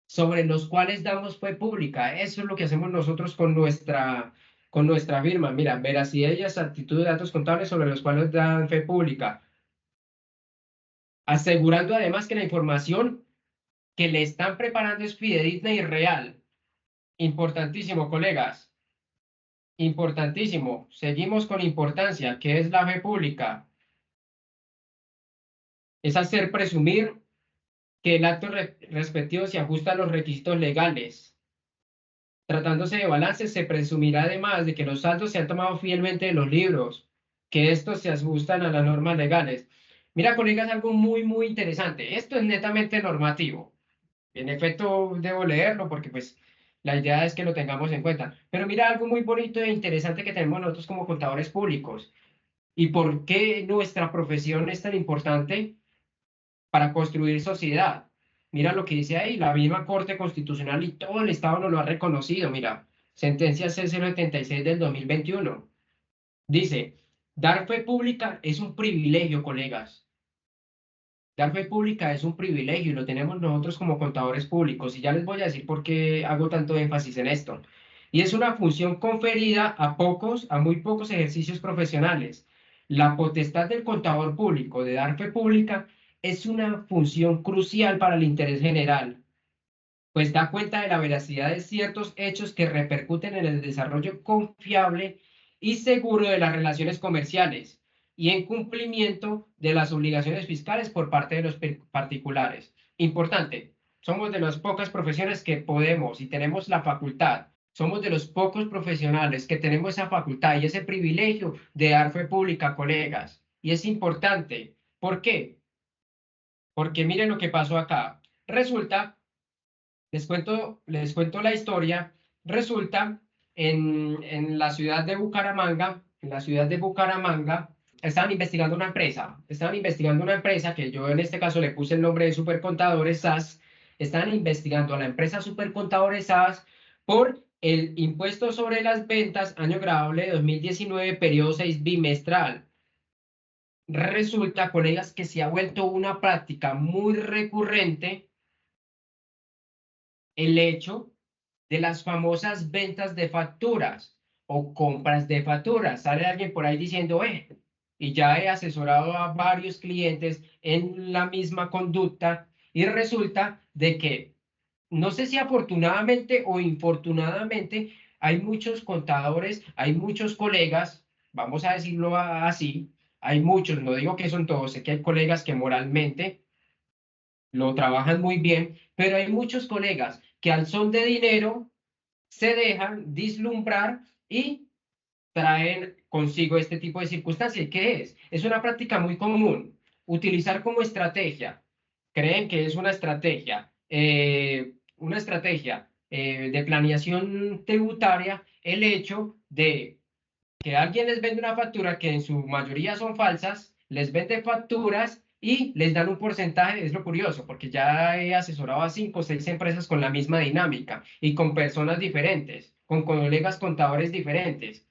sobre los cuales damos fe pública. Eso es lo que hacemos nosotros con nuestra firma. Mira, veracidad y exactitud de datos contables sobre los cuales dan fe pública. Asegurando además que la información que le están preparando es fidedigna y real. Importantísimo, colegas. Importantísimo. Seguimos con importancia, que es la fe pública. Es hacer presumir que el acto respectivo se ajusta a los requisitos legales. Tratándose de balances, se presumirá además de que los saldos se han tomado fielmente de los libros, que estos se ajustan a las normas legales. Mira, colegas, algo muy interesante. Esto es netamente normativo. En efecto, debo leerlo porque pues la idea es que lo tengamos en cuenta. Pero mira algo muy bonito e interesante que tenemos nosotros como contadores públicos. ¿Y por qué nuestra profesión es tan importante para construir sociedad? Mira lo que dice ahí, la misma Corte Constitucional y todo el Estado nos lo ha reconocido. Mira, sentencia C076 del 2021. Dice, dar fe pública es un privilegio, colegas. Dar fe pública es un privilegio y lo tenemos nosotros como contadores públicos. Y ya les voy a decir por qué hago tanto énfasis en esto. Y es una función conferida a muy pocos ejercicios profesionales. La potestad del contador público de dar fe pública es una función crucial para el interés general, pues da cuenta de la veracidad de ciertos hechos que repercuten en el desarrollo confiable y seguro de las relaciones comerciales y en cumplimiento de las obligaciones fiscales por parte de los particulares. Importante, somos de las pocas profesiones que podemos y tenemos la facultad, somos de los pocos profesionales que tenemos esa facultad y ese privilegio de dar fe pública, colegas. Y es importante. ¿Por qué? Porque miren lo que pasó acá. Resulta, les cuento la historia. Resulta en la ciudad de Bucaramanga, estaban investigando una empresa que yo en este caso le puse el nombre de Supercontadores SAS, estaban investigando a la empresa Supercontadores SAS por el impuesto sobre las ventas año grabable de 2019, periodo 6 bimestral. resulta, colegas, que se ha vuelto una práctica muy recurrente el hecho de las famosas ventas de facturas o compras de facturas. Sale alguien por ahí diciendo, y ya he asesorado a varios clientes en la misma conducta y resulta de que, no sé si afortunadamente o infortunadamente, hay muchos contadores, hay muchos colegas, vamos a decirlo así, hay muchos, no digo que son todos, sé que hay colegas que moralmente lo trabajan muy bien, pero hay muchos colegas que al son de dinero se dejan dislumbrar y traen consigo este tipo de circunstancias. ¿Qué es? Es una práctica muy común. Utilizar como estrategia, creen que es una estrategia de planeación tributaria, el hecho de que alguien les vende una factura que en su mayoría son falsas, les vende facturas y les dan un porcentaje. Es lo curioso, porque ya he asesorado a 5 o 6 empresas con la misma dinámica y con personas diferentes, con colegas contadores diferentes,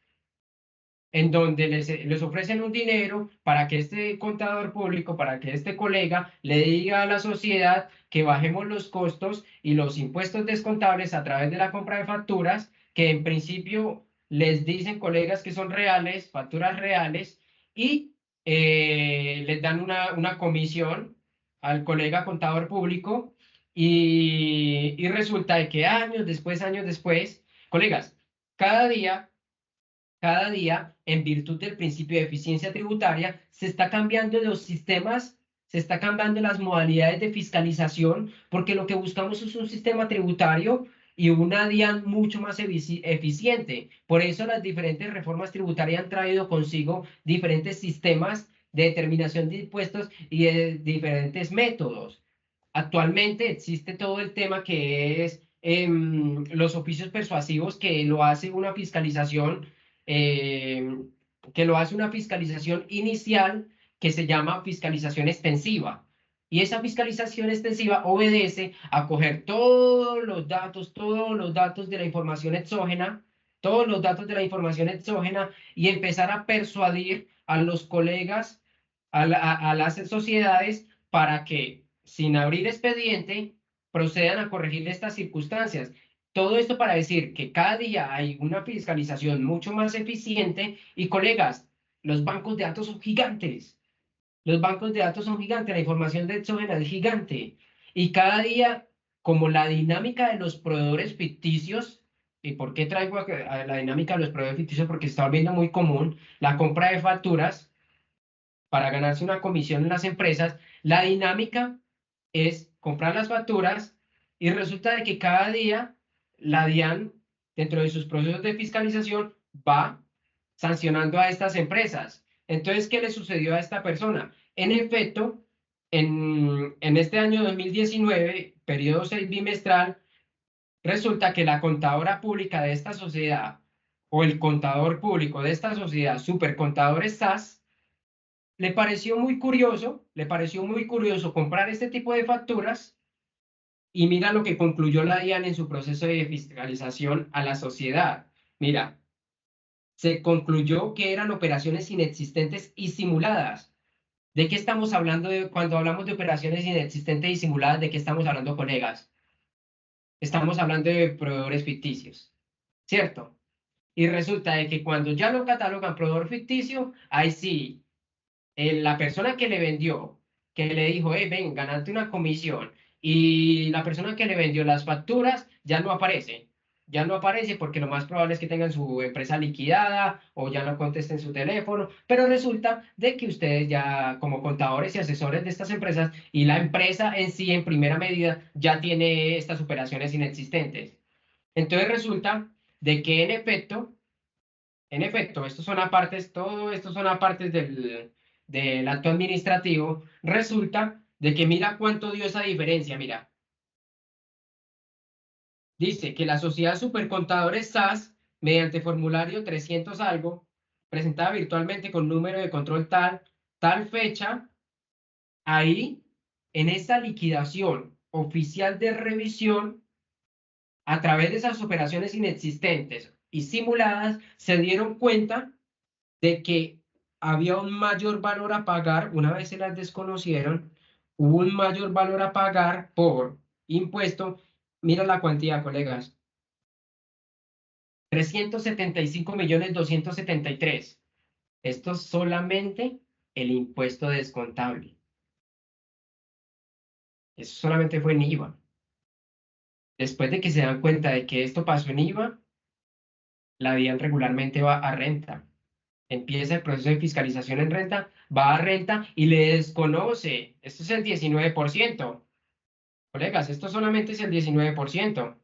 en donde les ofrecen un dinero para que este contador público, para que este colega le diga a la sociedad que bajemos los costos y los impuestos descontables a través de la compra de facturas, que en principio les dicen colegas que son reales, facturas reales, y les dan una comisión al colega contador público y resulta de que años después, colegas, cada día en virtud del principio de eficiencia tributaria, se está cambiando los sistemas, se está cambiando las modalidades de fiscalización, porque lo que buscamos es un sistema tributario y una DIAN mucho más eficiente. Por eso las diferentes reformas tributarias han traído consigo diferentes sistemas de determinación de impuestos y de diferentes métodos. Actualmente existe todo el tema que es los oficios persuasivos, que lo hace una fiscalización, em, inicial, que se llama fiscalización extensiva. Y esa fiscalización extensiva obedece a coger todos los datos de la información exógena, todos los datos de la información exógena y empezar a persuadir a los colegas, a las sociedades, para que, sin abrir expediente, procedan a corregir estas circunstancias. Todo esto para decir que cada día hay una fiscalización mucho más eficiente y, colegas, los bancos de datos son gigantes. Los bancos de datos son gigantes, la información de exógena es gigante. Y cada día, como la dinámica de los proveedores ficticios, ¿y por qué traigo a la dinámica de los proveedores ficticios? Porque se está volviendo muy común la compra de facturas para ganarse una comisión en las empresas. La dinámica es comprar las facturas y resulta de que cada día la DIAN, dentro de sus procesos de fiscalización, va sancionando a estas empresas. Entonces, ¿qué le sucedió a esta persona? En efecto, en este año 2019, periodo 6 bimestral, resulta que la contadora pública de esta sociedad o el contador público de esta sociedad, Supercontadores SAS, le pareció muy curioso comprar este tipo de facturas y mira lo que concluyó la DIAN en su proceso de fiscalización a la sociedad. Mira, se concluyó que eran operaciones inexistentes y simuladas. ¿De qué estamos hablando cuando hablamos de operaciones inexistentes y simuladas? ¿De qué estamos hablando, colegas? Estamos hablando de proveedores ficticios, ¿cierto? Y resulta de que cuando ya lo catalogan proveedor ficticio, ahí sí, la persona que le vendió, que le dijo, ven, ganate una comisión, y la persona que le vendió las facturas ya no aparece. Ya no aparece porque lo más probable es que tengan su empresa liquidada o ya no contesten su teléfono, pero resulta de que ustedes ya, como contadores y asesores de estas empresas, y la empresa en sí, en primera medida, ya tiene estas operaciones inexistentes. Entonces resulta de que en efecto, estos son apartes, todo esto son apartes del acto administrativo. Resulta de que mira cuánto dio esa diferencia. Mira, dice que la sociedad Supercontadores SAS, mediante formulario 300 algo, presentada virtualmente con número de control tal fecha, ahí, en esa liquidación oficial de revisión, a través de esas operaciones inexistentes y simuladas, se dieron cuenta de que había un mayor valor a pagar, una vez se las desconocieron, hubo un mayor valor a pagar por impuesto. Mira la cuantía, colegas, 375.273.000. Esto es solamente el impuesto descontable. Eso solamente fue en IVA. Después de que se dan cuenta de que esto pasó en IVA, la DIAN regularmente va a renta. Empieza el proceso de fiscalización en renta, va a renta y le desconoce. Esto es el 19%. Colegas, esto solamente es el 19%.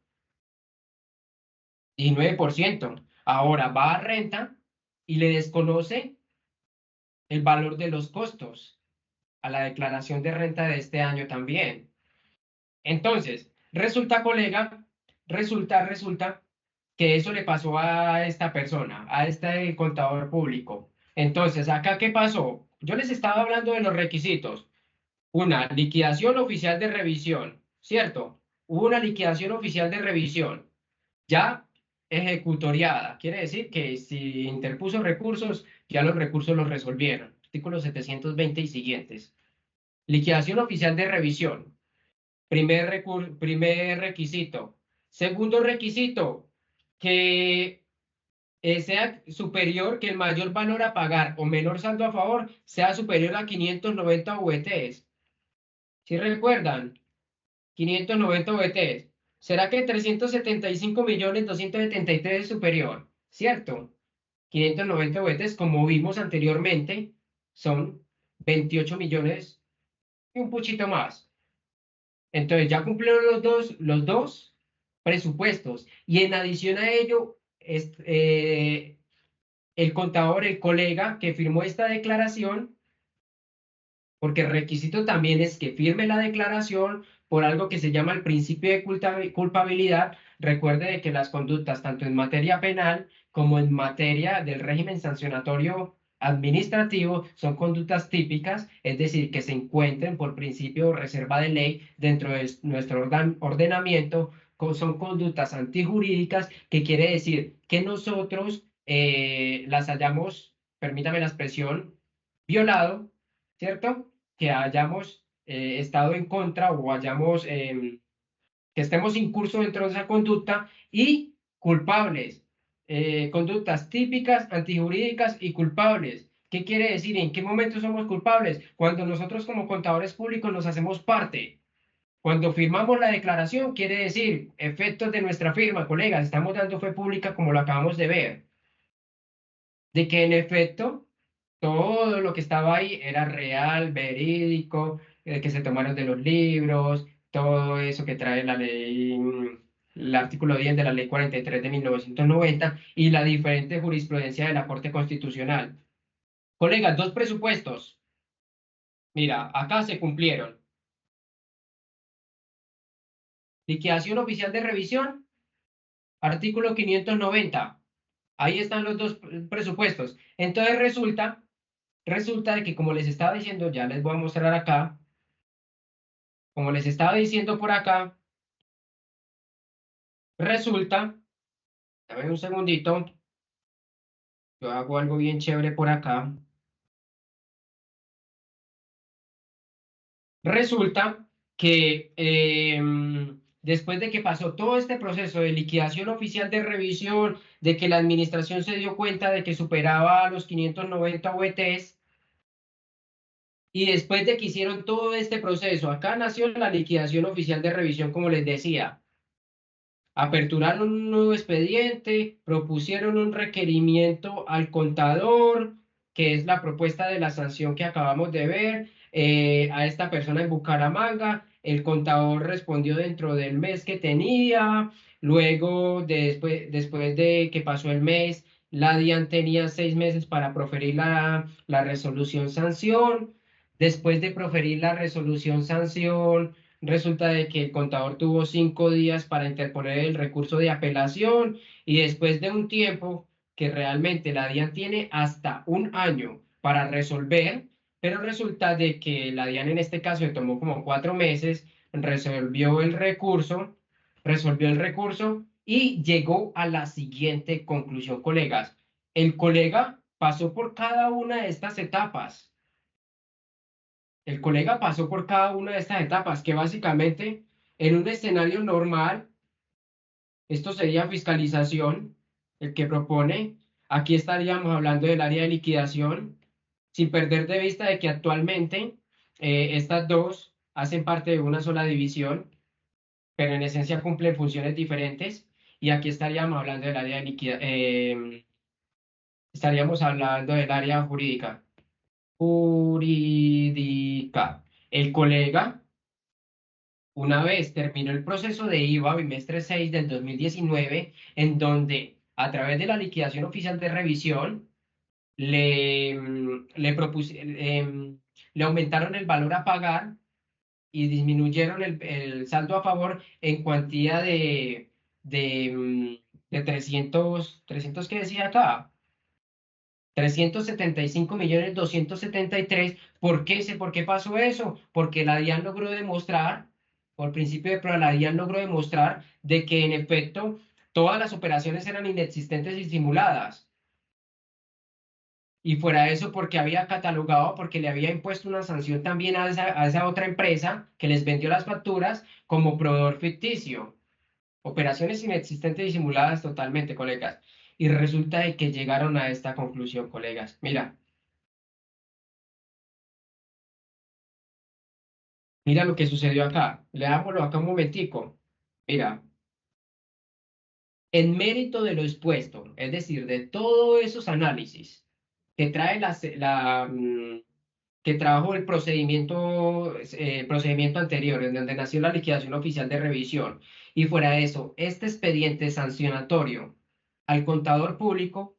19%. Ahora va a renta y le desconoce el valor de los costos a la declaración de renta de este año también. Entonces, resulta, colega, resulta que eso le pasó a esta persona, a este contador público. Entonces, ¿acá qué pasó? Yo les estaba hablando de los requisitos. Una liquidación oficial de revisión, ¿cierto? Hubo una liquidación oficial de revisión, ya ejecutoriada. Quiere decir que si interpuso recursos, ya los recursos los resolvieron. Artículo 720 y siguientes. Liquidación oficial de revisión. Primer requisito. Segundo requisito, que sea superior, que el mayor valor a pagar o menor saldo a favor sea superior a 590 VTs. ¿Sí recuerdan? 590 VTs. ¿Será que 375.273.000 es superior? ¿Cierto? 590 VTs, como vimos anteriormente, son 28 millones y un poquito más. Entonces ya cumplieron los dos presupuestos y en adición a ello, el contador, el colega que firmó esta declaración, porque el requisito también es que firme la declaración por algo que se llama el principio de culpabilidad. Recuerde de que las conductas, tanto en materia penal como en materia del régimen sancionatorio administrativo, son conductas típicas, es decir, que se encuentren por principio o reserva de ley dentro de nuestro ordenamiento, son conductas antijurídicas, que quiere decir que nosotros las hayamos, permítame la expresión, violado, ¿cierto? Que hayamos estado en contra o hayamos, que estemos incurso dentro de esa conducta y culpables. Conductas típicas, antijurídicas y culpables. ¿Qué quiere decir? ¿En qué momento somos culpables? Cuando nosotros como contadores públicos nos hacemos parte. Cuando firmamos la declaración, quiere decir efectos de nuestra firma, colegas, estamos dando fe pública como lo acabamos de ver, de que en efecto todo lo que estaba ahí era real, verídico, que se tomaron de los libros, todo eso que trae la ley, el artículo 10 de la ley 43 de 1990 y la diferente jurisprudencia de la Corte Constitucional. Colegas, dos presupuestos. Mira, acá se cumplieron. Liquidación oficial de revisión, artículo 590. Ahí están los dos presupuestos. Entonces resulta de que, como les estaba diciendo, ya les voy a mostrar acá, como les estaba diciendo por acá, resulta, dame un segundito, yo hago algo bien chévere por acá. Resulta que después de que pasó todo este proceso de liquidación oficial de revisión, de que la administración se dio cuenta de que superaba los 590 VTs, y después de que hicieron todo este proceso, acá nació la liquidación oficial de revisión, como les decía. Aperturaron un nuevo expediente, propusieron un requerimiento al contador, que es la propuesta de la sanción que acabamos de ver, a esta persona en Bucaramanga. El contador respondió dentro del mes que tenía. Luego, después de que pasó el mes, la DIAN tenía 6 meses para proferir la resolución sanción. Después de proferir la resolución sanción, resulta de que el contador tuvo 5 días para interponer el recurso de apelación y después de un tiempo que realmente la DIAN tiene hasta un año para resolver, pero resulta de que la DIAN en este caso le tomó como 4 meses, resolvió el recurso y llegó a la siguiente conclusión, colegas. El colega pasó por cada una de estas etapas. El colega pasó por cada una de estas etapas, que básicamente en un escenario normal, esto sería fiscalización, el que propone. Aquí estaríamos hablando del área de liquidación, sin perder de vista de que actualmente estas dos hacen parte de una sola división, pero en esencia cumplen funciones diferentes. Y aquí estaríamos hablando del área de liquidación, estaríamos hablando del área jurídica. Jurídica. El colega, una vez terminó el proceso de IVA bimestre 6 del 2019, en donde a través de la liquidación oficial de revisión le aumentaron el valor a pagar y disminuyeron el saldo a favor en cuantía de, mm, de 300, ¿qué decía acá? 375.273.000. ¿Por qué pasó eso? Porque la DIAN logró demostrar, por principio de prueba, la DIAN logró demostrar de que en efecto todas las operaciones eran inexistentes y simuladas. Y fuera de eso, porque había catalogado, porque le había impuesto una sanción también a esa otra empresa que les vendió las facturas como proveedor ficticio. Operaciones inexistentes y simuladas totalmente, colegas. Y resulta de que llegaron a esta conclusión, colegas. Mira. Mira lo que sucedió acá. Leámoslo acá un momentico. Mira, en mérito de lo expuesto, es decir, de todos esos análisis que trae que trajo el procedimiento anterior, en donde nació la liquidación oficial de revisión, y fuera de eso, este expediente sancionatorio al contador público,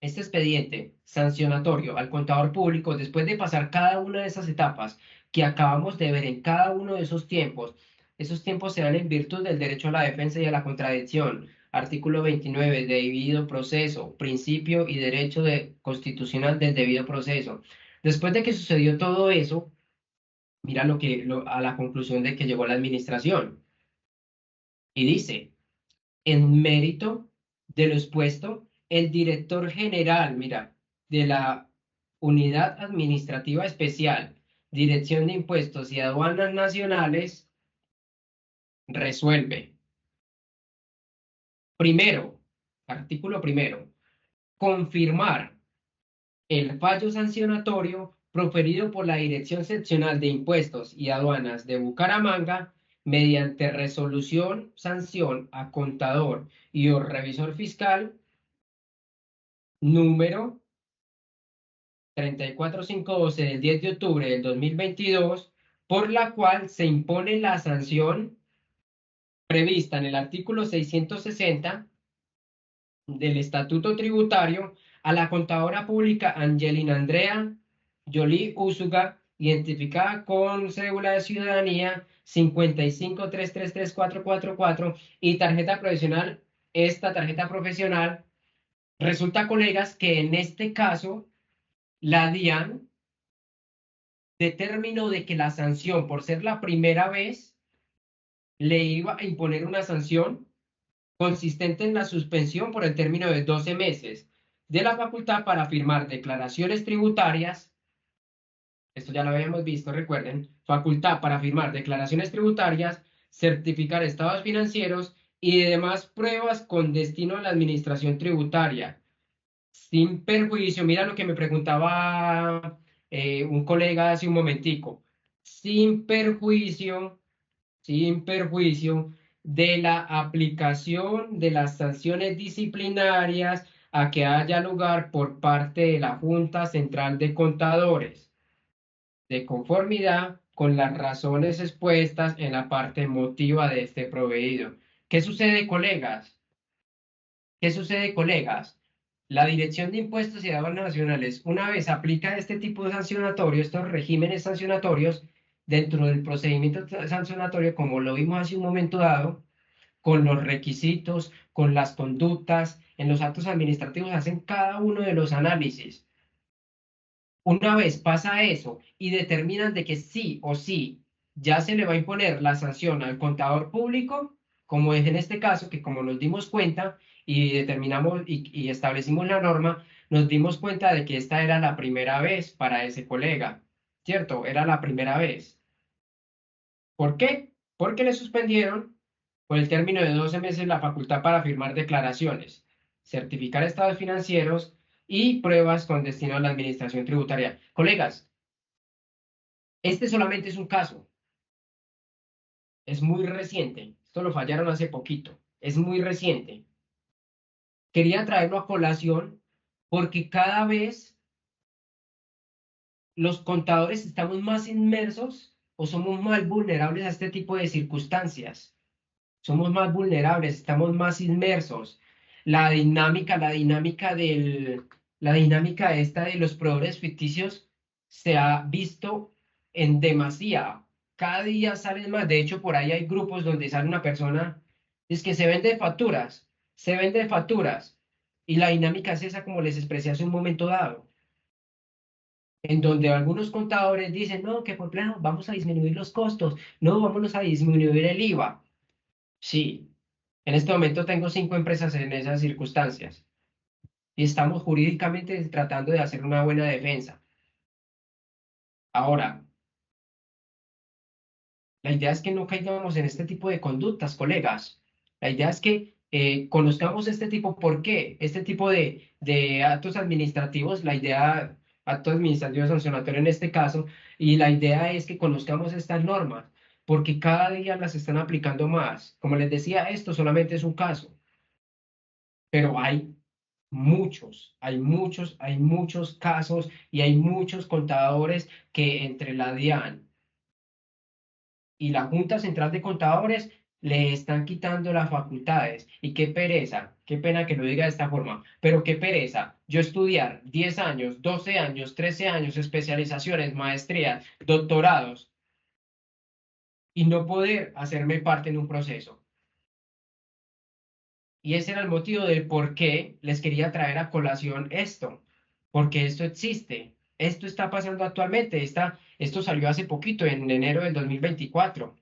este expediente sancionatorio al contador público, después de pasar cada una de esas etapas que acabamos de ver en cada uno de esos tiempos se dan en virtud del derecho a la defensa y a la contradicción. Artículo 29, debido proceso, principio y derecho constitucional del debido proceso. Después de que sucedió todo eso, mira a la conclusión de que llegó la administración. Y dice, en mérito de lo expuesto, el director general, mira, de la Unidad Administrativa Especial, Dirección de Impuestos y Aduanas Nacionales, resuelve. Primero, artículo primero, confirmar el fallo sancionatorio proferido por la Dirección Seccional de Impuestos y Aduanas de Bucaramanga mediante resolución sanción a contador y o revisor fiscal número 34512 del 10 de octubre del 2022, por la cual se impone la sanción prevista en el artículo 660 del Estatuto Tributario a la contadora pública Angelina Andrea Jolie Úsuga, identificada con cédula de ciudadanía 55333444 y tarjeta profesional. Esta tarjeta profesional, resulta, colegas, que en este caso la DIAN determinó de que la sanción, por ser la primera vez, le iba a imponer una sanción consistente en la suspensión por el término de 12 meses de la facultad para firmar declaraciones tributarias. Esto ya lo habíamos visto, recuerden, facultad para firmar declaraciones tributarias, certificar estados financieros y demás pruebas con destino a la administración tributaria, sin perjuicio. Mira lo que me preguntaba un colega hace un momentico, sin perjuicio, sin perjuicio de la aplicación de las sanciones disciplinarias a que haya lugar por parte de la Junta Central de Contadores, de conformidad con las razones expuestas en la parte motiva de este proveído. ¿Qué sucede, colegas? ¿Qué sucede, colegas? La Dirección de Impuestos y Aduanas Nacionales, una vez aplica este tipo de sancionatorio, estos regímenes sancionatorios, dentro del procedimiento sancionatorio, como lo vimos hace un momento dado, con los requisitos, con las conductas, en los actos administrativos, hacen cada uno de los análisis. Una vez pasa eso y determinan de que sí o sí ya se le va a imponer la sanción al contador público, como es en este caso, que como nos dimos cuenta y determinamos y establecimos la norma, nos dimos cuenta de que esta era la primera vez para ese colega, ¿cierto? Era la primera vez. ¿Por qué? Porque le suspendieron por el término de 12 meses la facultad para firmar declaraciones, certificar estados financieros y pruebas con destino a la administración tributaria. Colegas, este solamente es un caso, es muy reciente, esto lo fallaron hace poquito, es muy reciente. Quería traerlo a colación porque cada vez los contadores estamos más inmersos o somos más vulnerables a este tipo de circunstancias. Somos más vulnerables, estamos más inmersos. La dinámica esta de los proveedores ficticios se ha visto en demasía. Cada día salen más. De hecho, por ahí hay grupos donde sale una persona, es que se vende facturas. Y la dinámica es esa, como les expresé hace un momento dado, en donde algunos contadores dicen, no, que por plano vamos a disminuir los costos, no, vamos a disminuir el IVA. Sí, en este momento tengo 5 empresas en esas circunstancias y estamos jurídicamente tratando de hacer una buena defensa. Ahora, la idea es que no caigamos en este tipo de conductas, colegas. La idea es que conozcamos este tipo, ¿por qué? Este tipo de actos administrativos, acto administrativo sancionatorio en este caso, y la idea es que conozcamos estas normas, porque cada día las están aplicando más. Como les decía, esto solamente es un caso, pero hay muchos casos y hay muchos contadores que entre la DIAN y la Junta Central de Contadores le están quitando las facultades. Y qué pereza, qué pena que lo diga de esta forma, pero qué pereza yo estudiar 10 años, 12 años, 13 años, especializaciones, maestrías, doctorados y no poder hacerme parte en un proceso. Y ese era el motivo del por qué les quería traer a colación esto, porque esto existe, esto está pasando actualmente, esto salió hace poquito, en enero del 2024,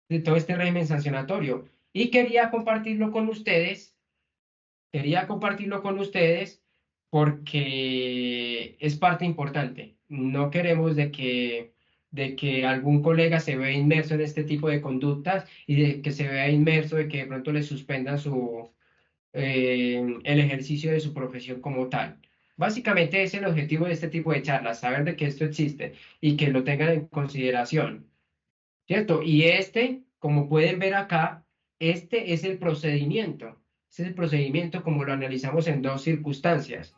de todo este régimen sancionatorio. Y quería compartirlo con ustedes porque es parte importante. No queremos de que algún colega se vea inmerso en este tipo de conductas y de que se vea inmerso de que de pronto le suspendan el ejercicio de su profesión como tal. Básicamente es el objetivo de este tipo de charlas, saber de que esto existe y que lo tengan en consideración, ¿cierto? Y como pueden ver acá, este es el procedimiento. Este es el procedimiento como lo analizamos en dos circunstancias.